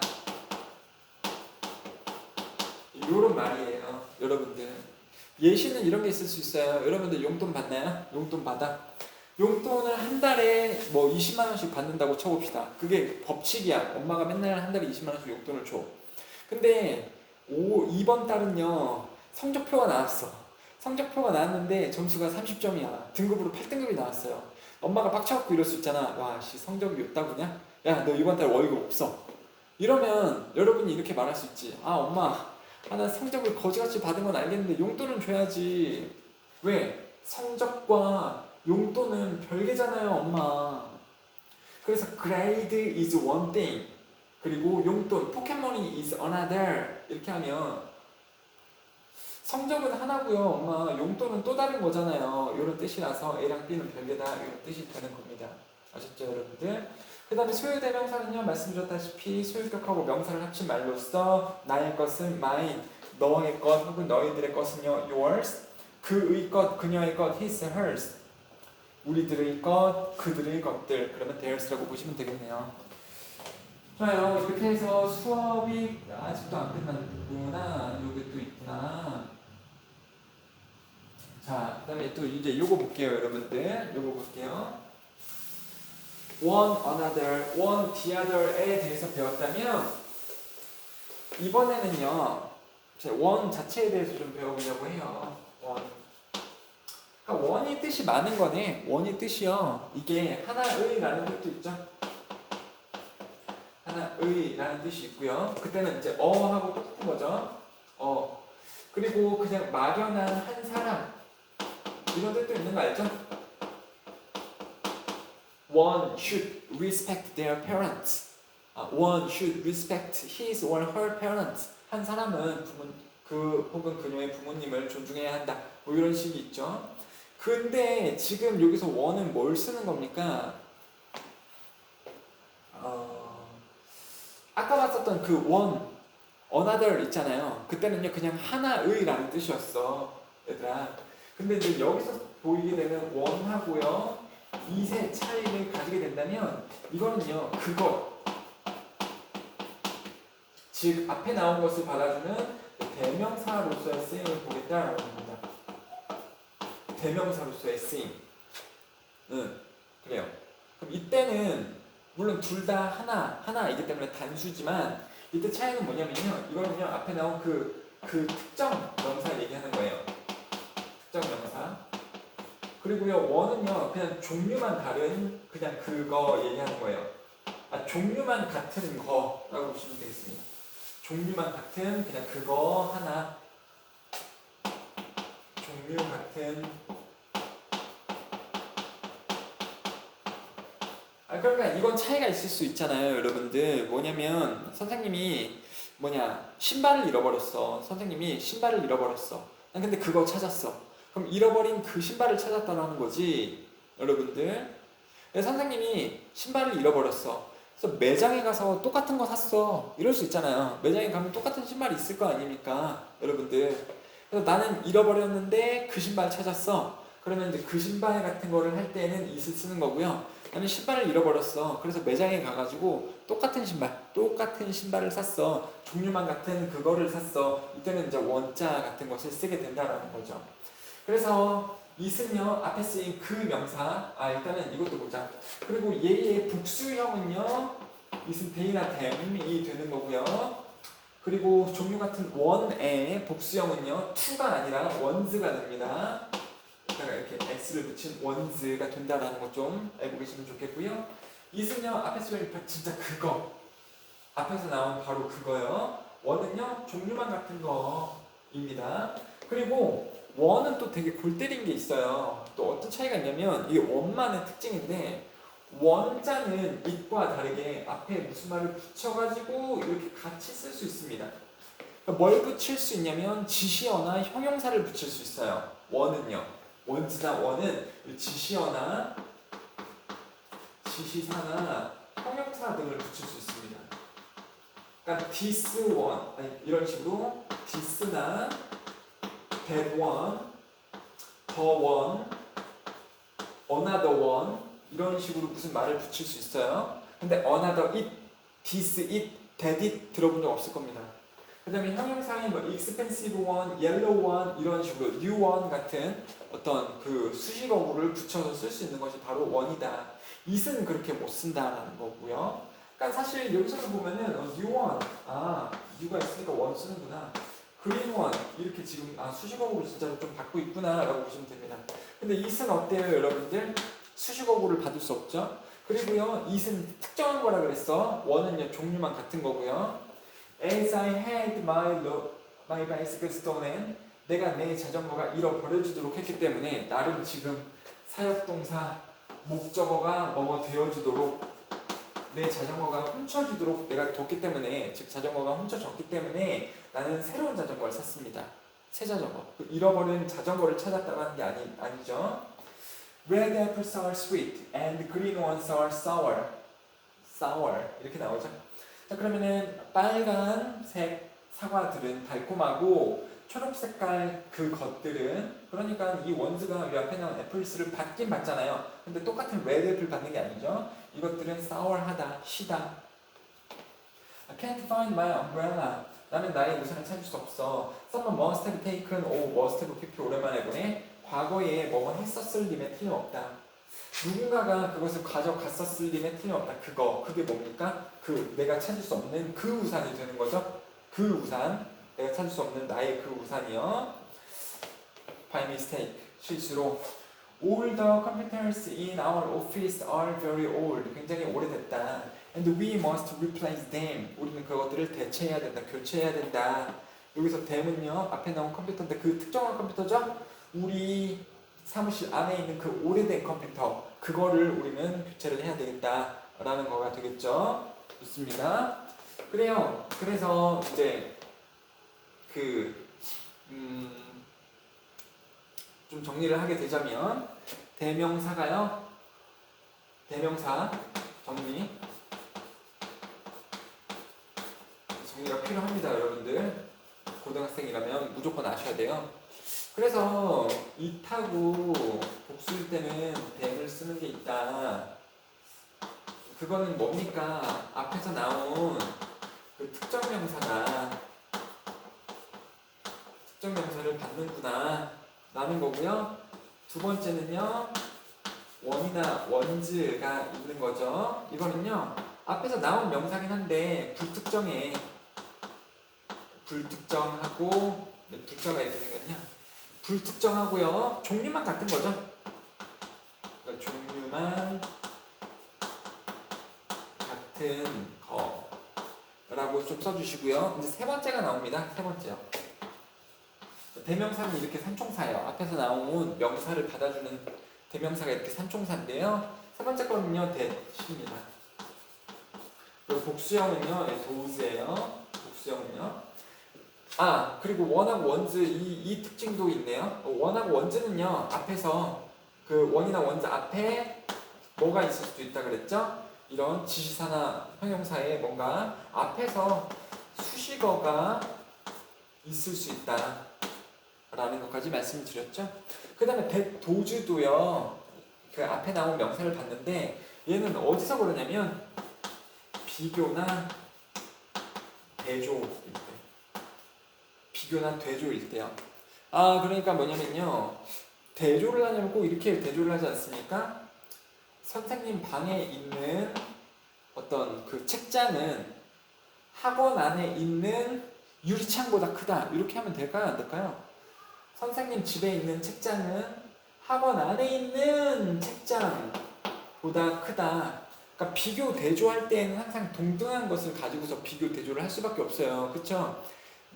Speaker 1: 요런 말이에요, 여러분들. 예시는 이런 게 있을 수 있어요. 여러분들 용돈 받나요? 용돈 받아? 용돈을 한 달에 뭐 20만 원씩 받는다고 쳐봅시다. 그게 법칙이야. 엄마가 맨날 한 달에 20만 원씩 용돈을 줘. 근데 이번 달은요 성적표가 나왔어. 성적표가 나왔는데 점수가 30점이야. 등급으로 8등급이 나왔어요. 엄마가 빡쳐갖고 이럴 수 있잖아. 와, 씨, 성적이 몇 다구냐? 야, 너 이번 달 월급 없어. 이러면 여러분이 이렇게 말할 수 있지. 아, 엄마, 나 성적을 거지같이 받은 건 알겠는데 용돈은 줘야지. 왜? 성적과 용돈은 별개잖아요, 엄마. 그래서 grade is one thing. 그리고 용돈, 포켓몬이 is another. 이렇게 하면 성적은 하나고요, 엄마. 용돈은 또 다른 거잖아요. 이런 뜻이라서 A랑 B는 별개다. 이런 뜻이 되는 겁니다. 아셨죠, 여러분들? 그 다음에 소유대명사는요, 말씀드렸다시피 소유격하고 명사를 합친 말로써 나의 것은 mine, 너의 것 혹은 너희들의 것은요 yours, 그의 것, 그녀의 것 his, hers, 우리들의 것, 그들의 것들, 그러면 theirs라고 보시면 되겠네요. 좋아요. 이렇게 해서 수업이 아직도 안 끝났구나. 여기 또 있구나. 자, 그 다음에 또 이제 요거 볼게요, 여러분들. 요거 볼게요. one another, one the other에 대해서 배웠다면 이번에는요, one 자체에 대해서 좀 배워보려고 해요. one. 그러니까 one이 뜻이 많은 거네. one이 뜻이요. 이게 하나의라는 뜻도 있죠. 하나의라는 뜻이 있고요. 그때는 이제 어하고 똑같은 거죠. 그리고 그냥 막연한 한 사람 이런 뜻도 있는 거 알죠? One should respect their parents. One should respect his or her parents. 한 사람은 혹은 그녀의 부모님을 존중해야 한다. 뭐 이런 식이 있죠. 근데 지금 여기서 one은 뭘 쓰는 겁니까? 아까 봤었던 그 one, another 있잖아요. 그때는요 그냥 하나의라는 뜻이었어, 얘들아. 근데 이제 여기서 보이게 되는 one하고요 이세 차이를 가지게 된다면 이거는요 그것, 즉 앞에 나온 것을 받아주는 대명사로서의 쓰임을 보겠다라는 겁니다. 대명사로서의 쓰임. 그래요. 그럼 이때는 물론 둘 다 하나이기 때문에 단수지만 이때 차이는 뭐냐면요. 이거는요 앞에 나온 그 특정 명사 얘기하는 거예요. 특정 명사. 그리고요 원은요 그냥 종류만 다른 그냥 그거 얘기하는 거예요. 종류만 같은 거라고 보시면 되겠습니다. 종류만 같은 그냥 그거 하나. 종류 같은. 그러니까 이건 차이가 있을 수 있잖아요, 여러분들. 뭐냐면 선생님이 신발을 잃어버렸어. 선생님이 신발을 잃어버렸어. 근데 그거 찾았어. 그럼 잃어버린 그 신발을 찾았다는 거지, 여러분들. 선생님이 신발을 잃어버렸어. 그래서 매장에 가서 똑같은 거 샀어. 이럴 수 있잖아요. 매장에 가면 똑같은 신발이 있을 거 아닙니까, 여러분들. 그래서 나는 잃어버렸는데 그 신발 찾았어. 그러면 이제 그 신발 같은 거를 할 때는 it을 쓰는 거고요. 나는 신발을 잃어버렸어. 그래서 매장에 가가지고 똑같은 신발을 샀어. 종류만 같은 그거를 샀어. 이때는 이제 원자 같은 것을 쓰게 된다라는 거죠. 그래서 it은요 앞에 쓰인 그 명사. 일단은 이것도 보자. 그리고 얘의 복수형은요 it은 they나 them이 되는 거고요. 그리고 종류 같은 one의 복수형은요 to가 아니라 ones가 됩니다. 이렇게 s를 붙인 ones가 된다라는 거 좀 알고 계시면 좋겠고요. it은요 앞에 쓰인 진짜 그거, 앞에서 나온 바로 그거요. one은요 종류만 같은 거입니다. 그리고 one은 또 되게 골 때린 게 있어요. 또 어떤 차이가 있냐면 이게 one만의 특징인데 원자는 it과 다르게 앞에 무슨 말을 붙여가지고 이렇게 같이 쓸 수 있습니다. 그러니까 뭘 붙일 수 있냐면 지시어나 형용사를 붙일 수 있어요. one은요. 원즈나 원은 지시어나 지시사나 형용사 등을 붙일 수 있습니다. 그러니까 this one 이런 식으로 this나 that one, the one, another one 이런 식으로 무슨 말을 붙일 수 있어요. 근데 another it, this it, that it 들어본 적 없을 겁니다. 그 다음에 형용사인 expensive one, yellow one 이런 식으로 new one 같은 어떤 그 수식어구를 붙여서 쓸 수 있는 것이 바로 one이다. it은 그렇게 못 쓴다라는 거고요. 그러니까 사실 여기서도 보면은 new one, new가 있으니까 one 쓰는구나. green one 이렇게 지금 수식어구를 진짜로 좀 받고 있구나 라고 보시면 됩니다. 근데 it은 어때요, 여러분들? 수식어구를 받을 수 없죠. 그리고요 it은 특정한 거라 그랬어. one은요 종류만 같은 거고요. As I had my bicycle stolen, 내가 내 자전거가 잃어버려지도록 했기 때문에 나름 지금 사역동사 목적어가 뭐뭐 되어주도록 내 자전거가 훔쳐지도록 내가 뒀기 때문에, 즉 자전거가 훔쳐졌기 때문에 나는 새로운 자전거를 샀습니다. 새 자전거. 잃어버린 자전거를 찾았다고 하는 게 아니죠. Red apples are sweet and green ones are sour. sour 이렇게 나오죠. 자, 그러면은 빨간색 사과들은 달콤하고 초록 색깔 그 것들은 그러니까 이 원즈가 이 앞에 나온 애플스를 받긴 받잖아요. 근데 똑같은 레드 애플 받는 게 아니죠. 이것들은 sour하다, 시다. I can't find my umbrella. 나는 나의 우산을 찾을 수 없어. Someone must have taken, must have PP 오랜만에 보네. 과거에 뭐뭐 했었을 림에 틀림없다. 누군가가 그것을 가져갔었을 림에 틀림없다. 그게 뭡니까? 내가 찾을 수 없는 그 우산이 되는 거죠. 그 우산, 내가 찾을 수 없는 나의 그 우산이요. By mistake, 실수로. All the computers in our office are very old. 굉장히 오래됐다. And we must replace them. 우리는 그것들을 대체해야 된다. 교체해야 된다. 여기서 them은요, 앞에 나온 컴퓨터인데 그 특정한 컴퓨터죠? 우리 사무실 안에 있는 그 오래된 컴퓨터, 그거를 우리는 교체를 해야 되겠다. 라는 거가 되겠죠? 좋습니다. 그래요. 그래서 이제 좀 정리를 하게 되자면 대명사가요. 대명사 정리가 필요합니다. 여러분들 고등학생이라면 무조건 아셔야 돼요. 그래서 it하고 복수일 때는 them을 쓰는 게 있다. 그거는 뭡니까? 앞에서 나온 그 특정 명사가 특정 명사를 받는구나 라는 거고요. 두 번째는요, 원이나 원즈가 있는 거죠. 이거는요, 앞에서 나온 명사긴 한데 불특정하고 몇 글자가 이렇게 생겼냐? 불특정하고요, 종류만 같은 거죠. 그러니까 종류만 같은 거라고 좀 써주시고요. 이제 세 번째가 나옵니다. 세 번째요. 대명사는 이렇게 산총사예요. 앞에서 나온 명사를 받아주는 대명사가 이렇게 산총사인데요. 세 번째 거는요, 대시입니다. 그리고 복수형은요, 도우즈예요. 복수형은요. 그리고 원하고 원즈 이 특징도 있네요. 원하고 원즈는요, 앞에서 그 원이나 원즈 앞에 뭐가 있을 수도 있다 그랬죠? 이런 지시사나 형용사에 뭔가 앞에서 수식어가 있을 수 있다 라는 것까지 말씀드렸죠. 그 다음에 도주도요, 그 앞에 나온 명사를 봤는데 얘는 어디서 그러냐면 비교나 대조일 때, 비교나 대조일 때요. 그러니까 뭐냐면요, 대조를 하냐면 꼭 이렇게 대조를 하지 않습니까? 선생님 방에 있는 어떤 그 책장은 학원 안에 있는 유리창보다 크다. 이렇게 하면 될까요? 안 될까요? 선생님 집에 있는 책장은 학원 안에 있는 책장보다 크다. 그러니까 비교 대조할 때는 항상 동등한 것을 가지고서 비교 대조를 할 수밖에 없어요. 그렇죠?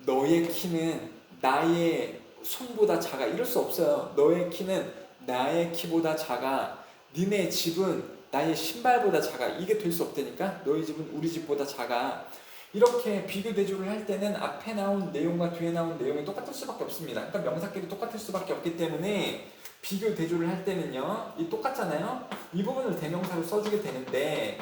Speaker 1: 너의 키는 나의 손보다 작아. 이럴 수 없어요. 너의 키는 나의 키보다 작아. 니네 집은 나의 신발보다 작아. 이게 될 수 없다니까. 너희 집은 우리 집보다 작아. 이렇게 비교 대조를 할 때는 앞에 나온 내용과 뒤에 나온 내용이 똑같을 수밖에 없습니다. 그러니까 명사끼리 똑같을 수밖에 없기 때문에 비교 대조를 할 때는요, 이 똑같잖아요. 이 부분을 대명사로 써주게 되는데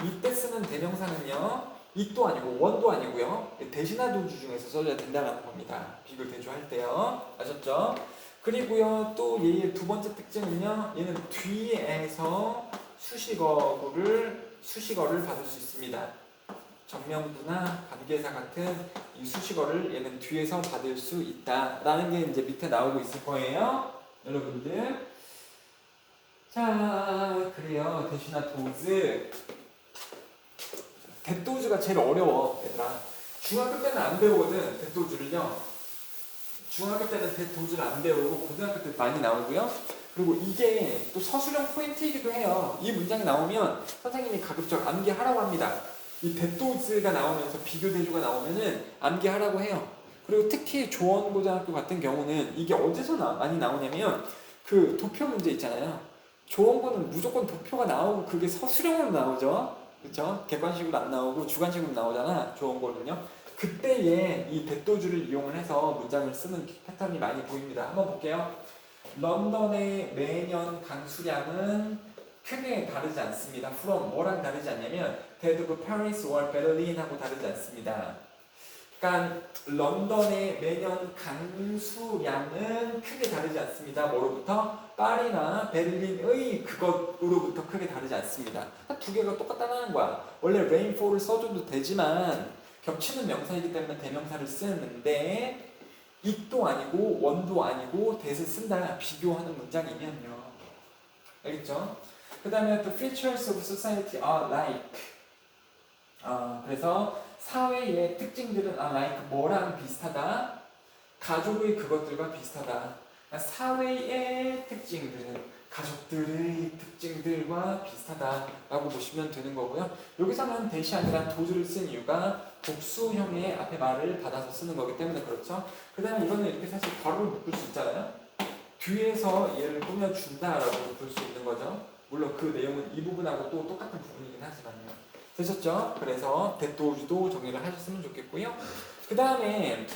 Speaker 1: 이때 쓰는 대명사는요, it도 아니고 원도 아니고요, 대신하 도주 중에서 써줘야 된다는 겁니다. 비교 대조할 때요. 아셨죠? 그리고요, 또 얘의 두 번째 특징은요, 얘는 뒤에서 수식어를 받을 수 있습니다. 정명부나 관계사 같은 이 수식어를 얘는 뒤에서 받을 수 있다라는 게 이제 밑에 나오고 있을 거예요, 여러분들. 자, 그래요. 대신하 도즈. 대도주가 제일 어려워, 얘들아. 중학교 때는 안 배우거든, 대도주를요. 중학교 때는 대도주를 안 배우고 고등학교 때 많이 나오고요. 그리고 이게 또 서술형 포인트이기도 해요. 이 문장이 나오면 선생님이 가급적 암기하라고 합니다. 이 대도즈가 나오면서 비교 대조가 나오면은 암기하라고 해요. 그리고 특히 조원고등학교 같은 경우는 이게 어디서 많이 나오냐면 그 도표 문제 있잖아요. 조원고는 무조건 도표가 나오고 그게 서술형으로 나오죠. 그렇죠? 객관식으로 안 나오고 주관식으로 나오잖아, 조원고는요. 그때에 이 대도주를 이용을 해서 문장을 쓰는 패턴이 많이 보입니다. 한번 볼게요. 런던의 매년 강수량은 크게 다르지 않습니다. from 뭐랑 다르지 않냐면 that of Paris or Berlin하고 다르지 않습니다. 그러니까 런던의 매년 강수량은 크게 다르지 않습니다. 뭐로부터? 파리나 베를린의 그것으로부터 크게 다르지 않습니다. 두 개가 똑같다는 거야. 원래 rainfall을 써줘도 되지만 겹치는 명사이기 때문에 대명사를 쓰는데 it도 아니고 one도 아니고 that을 쓴다. 비교하는 문장이면요. 알겠죠? 그 다음에 the features of society are like 그래서 사회의 특징들은 like 뭐랑 비슷하다? 가족의 그것들과 비슷하다. 그러니까 사회의 특징들은 가족들의 특징들과 비슷하다라고 보시면 되는 거고요. 여기서는 대시 아니라 do를 쓴 이유가 복수형의 앞에 말을 받아서 쓰는 거기 때문에 그렇죠. 그 다음에 이거는 이렇게 사실 바로 묶을 수 있잖아요. 뒤에서 얘를 꾸며준다라고 볼 수 있는 거죠. 물론 그 내용은 이 부분하고 또 똑같은 부분이긴 하지만요. 되셨죠? 그래서 대도주도 정리를 하셨으면 좋겠고요. 그 다음에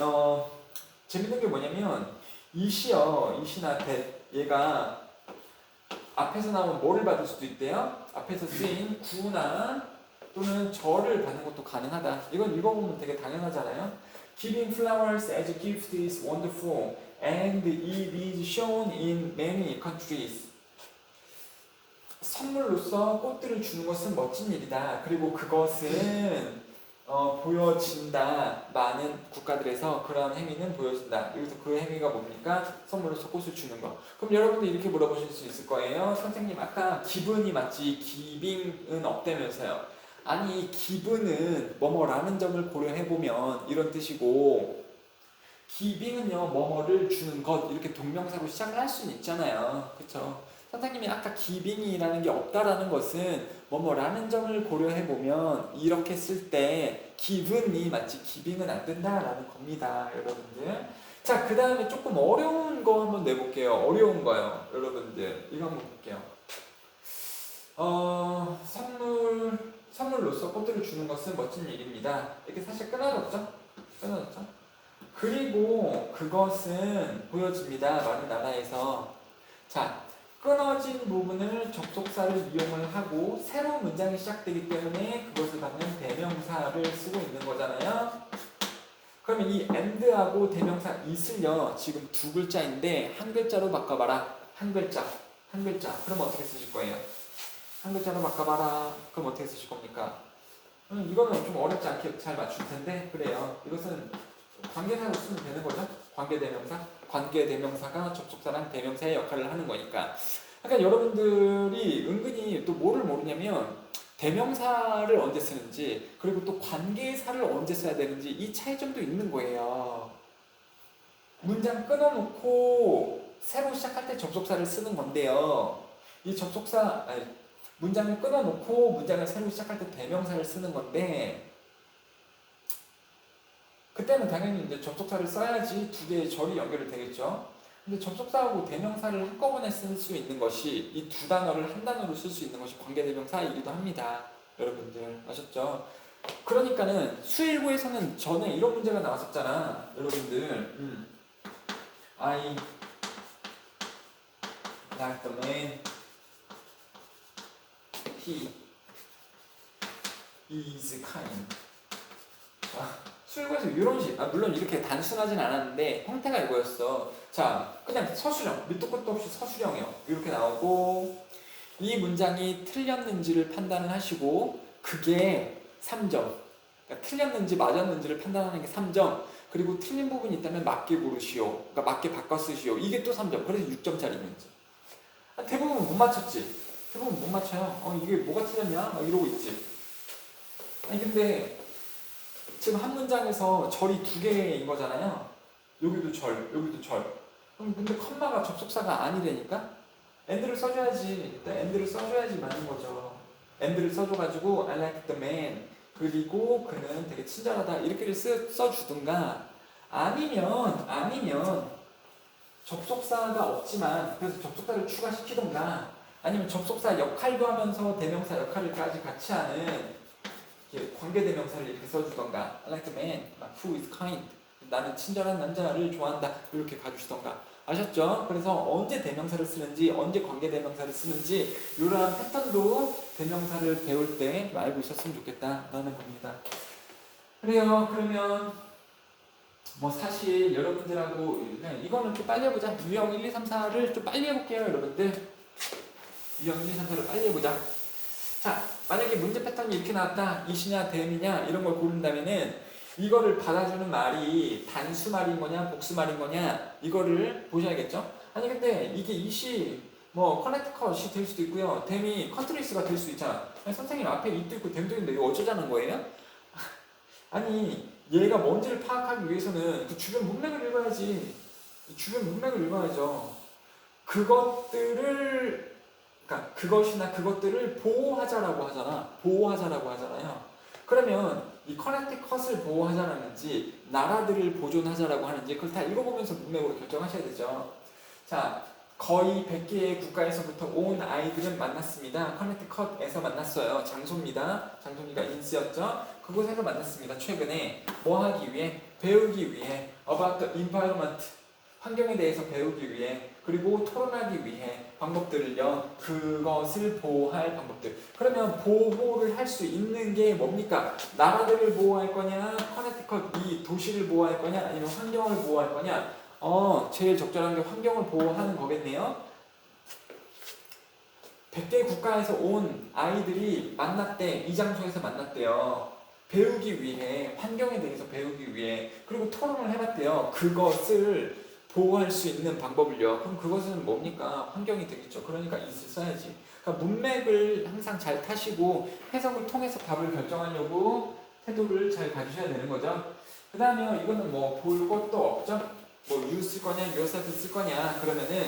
Speaker 1: 재밌는 게 뭐냐면 이시요, 이시나 대 얘가 앞에서 나온 뭐를 받을 수도 있대요. 앞에서 쓰인 구나 또는 절을 받는 것도 가능하다. 이건 읽어보면 되게 당연하잖아요. Giving flowers as a gift is wonderful and it is shown in many countries. 선물로서 꽃들을 주는 것은 멋진 일이다. 그리고 그것은 보여진다. 많은 국가들에서 그런 행위는 보여진다. 여기서 그 행위가 뭡니까? 선물로서 꽃을 주는 거. 그럼 여러분들 이렇게 물어보실 수 있을 거예요. 선생님 아까 기분이 맞지 기빙은 없다면서요. 아니 기분은 뭐뭐라는 점을 고려해보면 이런 뜻이고 기빙은요 뭐뭐를 주는 것 이렇게 동명사로 시작을 할 수는 있잖아요. 그쵸? 선생님이 아까 기빙이라는 게 없다라는 것은 뭐뭐라는 점을 고려해보면 이렇게 쓸 때 기분이 마치 기빙은 안 된다라는 겁니다. 여러분들. 자, 그 다음에 조금 어려운 거 한번 내볼게요. 어려운 거요. 여러분들. 이거 한번 볼게요. 선물로서 꽃들을 주는 것은 멋진 일입니다. 이렇게 사실 끊어졌죠? 끊어졌죠? 그리고 그것은 보여집니다. 많은 나라에서. 자, 끊어진 부분을 접속사를 이용을 하고 새로운 문장이 시작되기 때문에 그것을 받는 대명사를 쓰고 있는 거잖아요. 그러면 이 and하고 대명사 it을요. 지금 두 글자인데 한 글자로 바꿔봐라. 한 글자. 그럼 어떻게 쓰실 거예요? 한 글자로 바꿔봐라. 그럼 어떻게 쓰실 겁니까? 이거는 좀 어렵지 않게 잘 맞출 텐데 그래요. 이것은 관계사로 쓰면 되는 거죠. 관계대명사. 관계대명사가 접속사랑 대명사의 역할을 하는 거니까. 그러니까 여러분들이 은근히 또 뭐를 모르냐면 대명사를 언제 쓰는지 그리고 또 관계사를 언제 써야 되는지 이 차이점도 있는 거예요. 문장 끊어놓고 새로 시작할 때 접속사를 쓰는 건데요. 이 접속사 문장을 끊어놓고 문장을 새로 시작할 때 대명사를 쓰는 건데 그때는 당연히 이제 접속사를 써야지 두 개의 절이 연결이 되겠죠. 근데 접속사하고 대명사를 한꺼번에 쓸 수 있는 것이 이 두 단어를 한 단어로 쓸 수 있는 것이 관계대명사이기도 합니다. 여러분들 아셨죠? 그러니까는 수일고에서는 전에 이런 문제가 나왔었잖아. 여러분들 I like the man he is kind. 자, 수일고에서 이런 식, 물론 이렇게 단순하진 않았는데 형태가 이거였어. 자, 그냥 서술형, 밑도 끝도 없이 서술형이요. 이렇게 나오고 이 문장이 틀렸는지를 판단을 하시고 그게 3점. 그러니까 틀렸는지 맞았는지를 판단하는 게 3점. 그리고 틀린 부분이 있다면 맞게 고르시오. 그러니까 맞게 바꿔 쓰시오. 이게 또 3점. 그래서 6점짜리 문제. 대부분 못 맞췄지. 대부분 못 맞춰요. 이게 뭐가 틀렸냐? 막 이러고 있지. 아니 근데 지금 한 문장에서 절이 두 개인 거잖아요. 여기도 절, 여기도 절. 그럼 근데 컴마가 접속사가 아니라니까? and를 써줘야지. and를 써줘야지 맞는 거죠. and를 써줘가지고 I like the man. 그리고 그는 되게 친절하다. 이렇게 써주든가 아니면 접속사가 없지만 그래서 접속사를 추가시키든가 아니면 접속사 역할도 하면서 대명사 역할을까지 같이 하는 관계대명사를 이렇게 써주던가 I like the man who is kind. 나는 친절한 남자를 좋아한다. 이렇게 가주시던가 아셨죠? 그래서 언제 대명사를 쓰는지, 언제 관계대명사를 쓰는지 이러한 패턴도 대명사를 배울 때 좀 알고 있었으면 좋겠다라는 겁니다. 그래요. 그러면 뭐 사실 여러분들하고 이거는 좀 빨리 해보자. 유형 1, 2, 3, 4를 좀 빨리 해볼게요, 여러분들. 유형 1, 2, 3, 4를 빨리 해보자. 자, 만약에 문제 패턴이 이렇게 나왔다. 이시냐, 댐이냐 이런 걸 고른다면은 이거를 받아주는 말이 단수말인 거냐, 복수말인 거냐 이거를 보셔야겠죠. 아니 근데 이게 이시 뭐 커넥트컷이 될 수도 있고요. 댐이 컨트리스가 될 수 있잖아. 아니, 선생님 앞에 이도 있고 댐도 있는데 이거 어쩌자는 거예요? 아니 얘가 뭔지를 파악하기 위해서는 그 주변 문맥을 읽어야지. 주변 문맥을 읽어야죠. 그것들을 그러니까 그것이나 그것들을 보호하자라고 하잖아. 보호하자라고 하잖아요. 그러면 이 커넥티컷을 보호하자라는지 나라들을 보존하자라고 하는지 그걸 다 읽어보면서 문맥으로 결정하셔야 되죠. 자, 거의 100개의 국가에서부터 온 아이들은 만났습니다. 커넥티컷에서 만났어요. 장소입니다. 장소니까 인스였죠. 그곳에서 만났습니다. 최근에 뭐 하기 위해? 배우기 위해 about the environment 환경에 대해서 배우기 위해 그리고 토론하기 위해 방법들을요. 그것을 보호할 방법들. 그러면 보호를 할 수 있는 게 뭡니까? 나라들을 보호할 거냐? 커넥티컷 이 도시를 보호할 거냐? 아니면 환경을 보호할 거냐? 제일 적절한 게 환경을 보호하는 거겠네요. 100개 국가에서 온 아이들이 만났대. 이 장소에서 만났대요. 배우기 위해, 환경에 대해서 배우기 위해, 그리고 토론을 해봤대요. 그것을 보호할 수 있는 방법을요. 그럼 그것은 뭡니까? 환경이 되겠죠. 그러니까 있을 써야지. 그러니까 문맥을 항상 잘 타시고 해석을 통해서 답을 결정하려고 태도를 잘 가지셔야 되는 거죠. 그 다음에 이거는 뭐 볼 것도 없죠. 뭐 you 쓸 거냐, yourself 쓸 거냐 그러면은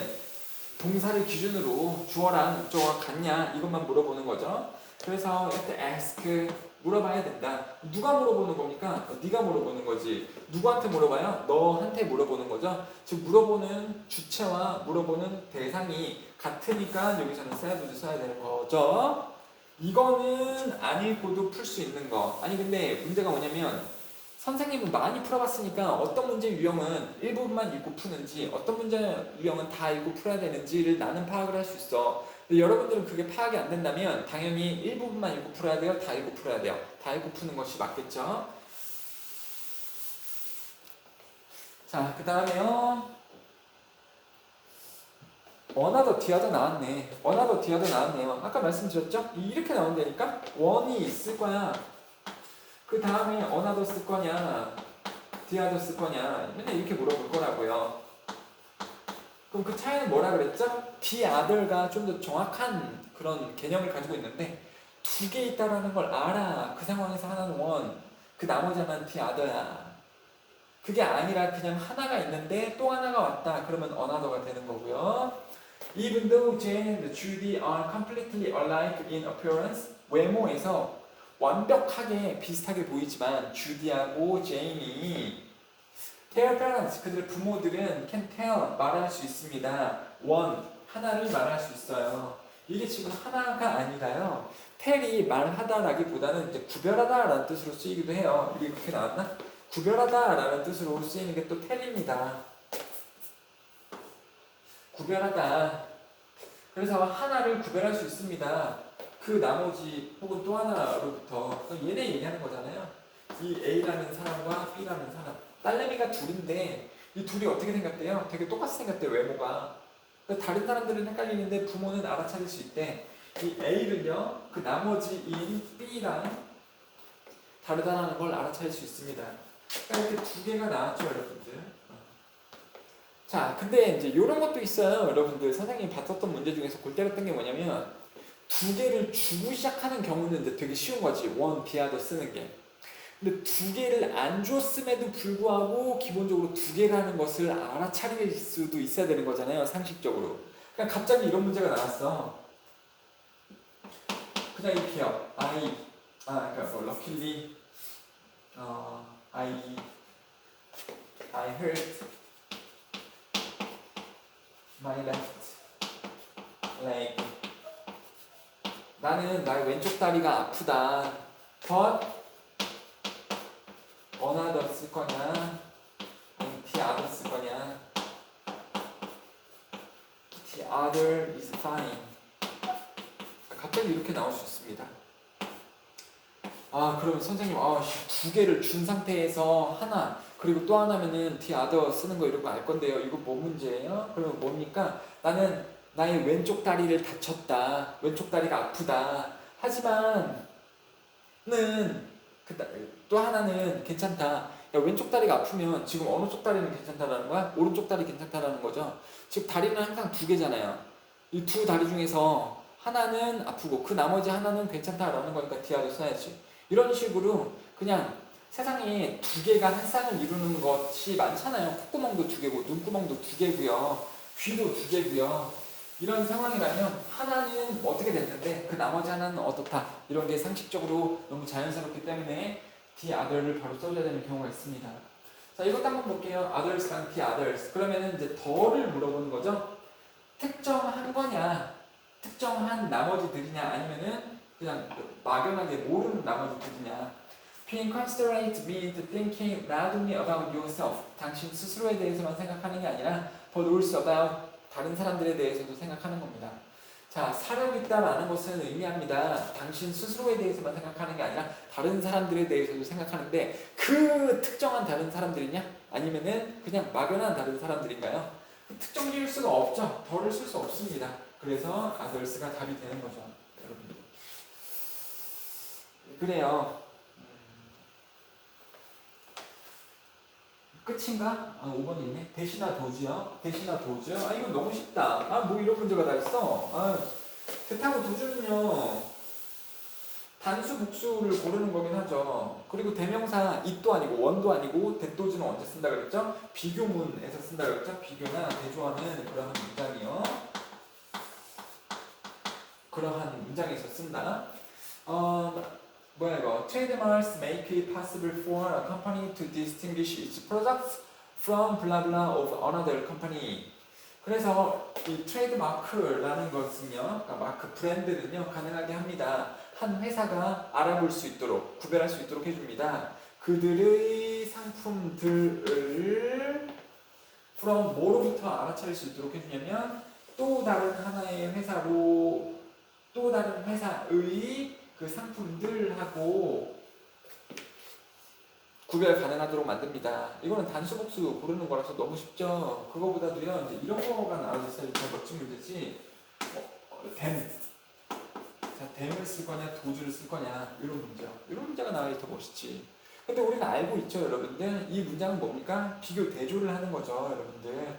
Speaker 1: 동사를 기준으로 주어랑 목적어가 같냐 이것만 물어보는 거죠. 그래서 at ask 물어봐야 된다. 누가 물어보는 겁니까? 네가 물어보는 거지. 누구한테 물어봐요? 너한테 물어보는 거죠. 즉 물어보는 주체와 물어보는 대상이 같으니까 여기서는 save도 써야 되는 거죠. 이거는 안 읽고도 풀 수 있는 거. 아니 근데 문제가 뭐냐면 선생님은 많이 풀어봤으니까 어떤 문제 유형은 일부분만 읽고 푸는지 어떤 문제 유형은 다 읽고 풀어야 되는지를 나는 파악을 할 수 있어. 근데 여러분들은 그게 파악이 안 된다면 당연히 일부분만 읽고 풀어야 돼요? 다 읽고 풀어야 돼요? 다 읽고 푸는 것이 맞겠죠? 자, 그 다음에요. 원하더 뒤하더 나왔네. 원하더 뒤하더 나왔네요. 아까 말씀드렸죠? 이렇게 나온다니까? 원이 있을 거야. 그 다음에 어나더 쓸 거냐 디아더 쓸 거냐 맨날 이렇게 물어볼 거라고요. 그럼 그 차이는 뭐라 그랬죠? 디아더가 좀 더 정확한 그런 개념을 가지고 있는데 두 개 있다라는 걸 알아. 그 상황에서 하나는 원, 그 나머지 하나는 디아더야. 그게 아니라 그냥 하나가 있는데 또 하나가 왔다. 그러면 어나더가 되는 거고요. Even though Jane and Judy are completely alike in appearance, 외모에서 완벽하게 비슷하게 보이지만 주디하고 제인이 their parents 그들 부모들은 can tell 말할 수 있습니다. one 하나를 말할 수 있어요. 이게 지금 하나가 아니라요. tell이 말하다라기보다는 이제 구별하다라는 뜻으로 쓰이기도 해요. 이게 그렇게 나왔나? 구별하다라는 뜻으로 쓰이는 게 또 tell입니다. 구별하다. 그래서 하나를 구별할 수 있습니다. 그 나머지 혹은 또 하나로부터 얘네 얘기하는 거잖아요. 이 A라는 사람과 B라는 사람 딸내미가 둘인데 이 둘이 어떻게 생겼대요? 되게 똑같이 생겼대요. 외모가. 다른 사람들은 헷갈리는데 부모는 알아차릴 수 있대. 이 A를요 그 나머지인 B랑 다르다는 걸 알아차릴 수 있습니다. 그러니까 이렇게 두 개가 나왔죠 여러분들. 자 근데 이제 이런 것도 있어요 여러분들. 선생님이 봤었던 문제 중에서 골 때렸던 게 뭐냐면 두 개를 주고 시작하는 경우는 이제 되게 쉬운 거지. 원, 비하더 쓰는 게. 근데 두 개를 안 줬음에도 불구하고 기본적으로 두 개라는 것을 알아차릴 수도 있어야 되는 거잖아요. 상식적으로. 그냥 갑자기 이런 문제가 나왔어. 그냥 이렇게요. 그러니까 뭐 luckily, I hurt my left leg. 나는 나의 왼쪽 다리가 아프다. but 어나더 쓸 거냐? 디아더 쓸 거냐? other is fine. 갑자기 이렇게 나올 수 있습니다. 그러면 선생님, 두 개를 준 상태에서 하나, 그리고 또 하나면은 the other 쓰는 거 이런 거 알 건데요. 이거 뭐 문제예요? 그러면 뭡니까? 나는 나의 왼쪽 다리를 다쳤다. 왼쪽 다리가 아프다. 하지만은 또 하나는 괜찮다. 야, 왼쪽 다리가 아프면 지금 어느 쪽 다리는 괜찮다라는 거야? 오른쪽 다리 괜찮다라는 거죠. 즉 다리는 항상 두 개잖아요. 이 두 다리 중에서 하나는 아프고 그 나머지 하나는 괜찮다라는 거니까 디아를 써야지. 이런 식으로 그냥 세상에 두 개가 한 쌍을 이루는 것이 많잖아요. 콧구멍도 두 개고 눈구멍도 두 개고요. 귀도 두 개고요. 이런 상황이라면 하나는 어떻게 됐는데 그 나머지 하나는 어떻다. 이런 게 상식적으로 너무 자연스럽기 때문에 the other를 바로 써줘야 되는 경우가 있습니다. 자, 이것도 한번 볼게요. others랑 the others. 그러면은 이제 더를 물어보는 거죠. 특정한 거냐, 특정한 나머지들이냐, 아니면은 그냥 막연하게 모르는 나머지들이냐. Being considerate means thinking not only about yourself. 당신 스스로에 대해서만 생각하는 게 아니라 but also about 다른 사람들에 대해서도 생각하는 겁니다. 자, 사력 있다라는 것은 의미합니다. 당신 스스로에 대해서만 생각하는 게 아니라 다른 사람들에 대해서도 생각하는데 그 특정한 다른 사람들이냐? 아니면은 그냥 막연한 다른 사람들인가요? 특정 지을 수가 없죠. 덜을 쓸 수 없습니다. 그래서 others가 답이 되는 거죠. 여러분. 그래요. 끝인가? 5번 있네. 대시나 도주요. 대시나 도주. 이건 너무 쉽다. 뭐 이런 문제가 다 있어. 대타고 도주는요. 단수 복수를 고르는 거긴 하죠. 그리고 대명사 it도 아니고 원도 아니고 대도주는 언제 쓴다 그랬죠? 비교문에서 쓴다 그랬죠? 비교나 대조하는 그러한 문장이요. 그러한 문장에서 쓴다. 뭐야 이거? Trademarks make it possible for a company to distinguish its products from blah blah of another company. 그래서 이 트레이드마크라는 것은요, 그러니까 마크 브랜드는요, 가능하게 합니다. 한 회사가 알아볼 수 있도록, 구별할 수 있도록 해줍니다. 그들의 상품들을 from 뭐로부터 알아차릴 수 있도록 해주냐면 또 다른 하나의 회사로, 또 다른 회사의 그 상품들하고 구별 가능하도록 만듭니다. 이거는 단수복수 고르는 거라서 너무 쉽죠. 그거보다도요, 이제 이런 거가 나와줬어야 더 멋진 문제지. 댐. 자, 댐을 쓸 거냐, 도주를 쓸 거냐, 이런 문제요. 이런 문제가 나와야 더 멋있지. 근데 우리는 알고 있죠, 여러분들. 이 문장은 뭡니까? 비교 대조를 하는 거죠, 여러분들.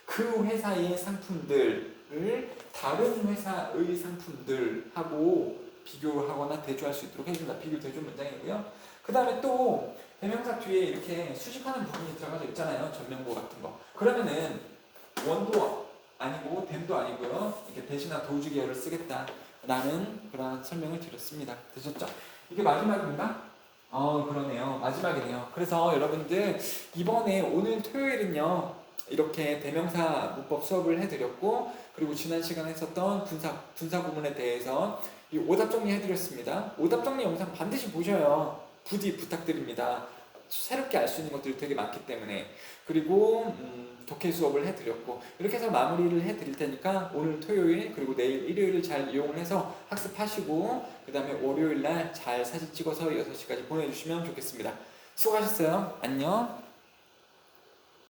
Speaker 1: 그 회사의 상품들을 다른 회사의 상품들하고 비교하거나 대조할 수 있도록 해준다. 비교 대조 문장이고요. 그 다음에 또 대명사 뒤에 이렇게 수식하는 부분이 들어가져 있잖아요. 전명보 같은 거. 그러면은 원도 아니고 댐도 아니고요. 이렇게 대신나 도주 계열을 쓰겠다. 라는 그런 설명을 드렸습니다. 되셨죠? 이게 마지막인가? 그러네요. 마지막이네요. 그래서 여러분들 이번에 오늘 토요일은요. 이렇게 대명사 문법 수업을 해드렸고, 그리고 지난 시간에 했었던 분사 구문에 대해서 이 오답 정리 해드렸습니다. 오답 정리 영상 반드시 보셔요. 부디 부탁드립니다. 새롭게 알 수 있는 것들이 되게 많기 때문에. 그리고 독해 수업을 해드렸고, 이렇게 해서 마무리를 해드릴 테니까 오늘 토요일 그리고 내일 일요일을 잘 이용을 해서 학습하시고, 그 다음에 월요일날 잘 사진 찍어서 6시까지 보내주시면 좋겠습니다. 수고하셨어요. 안녕.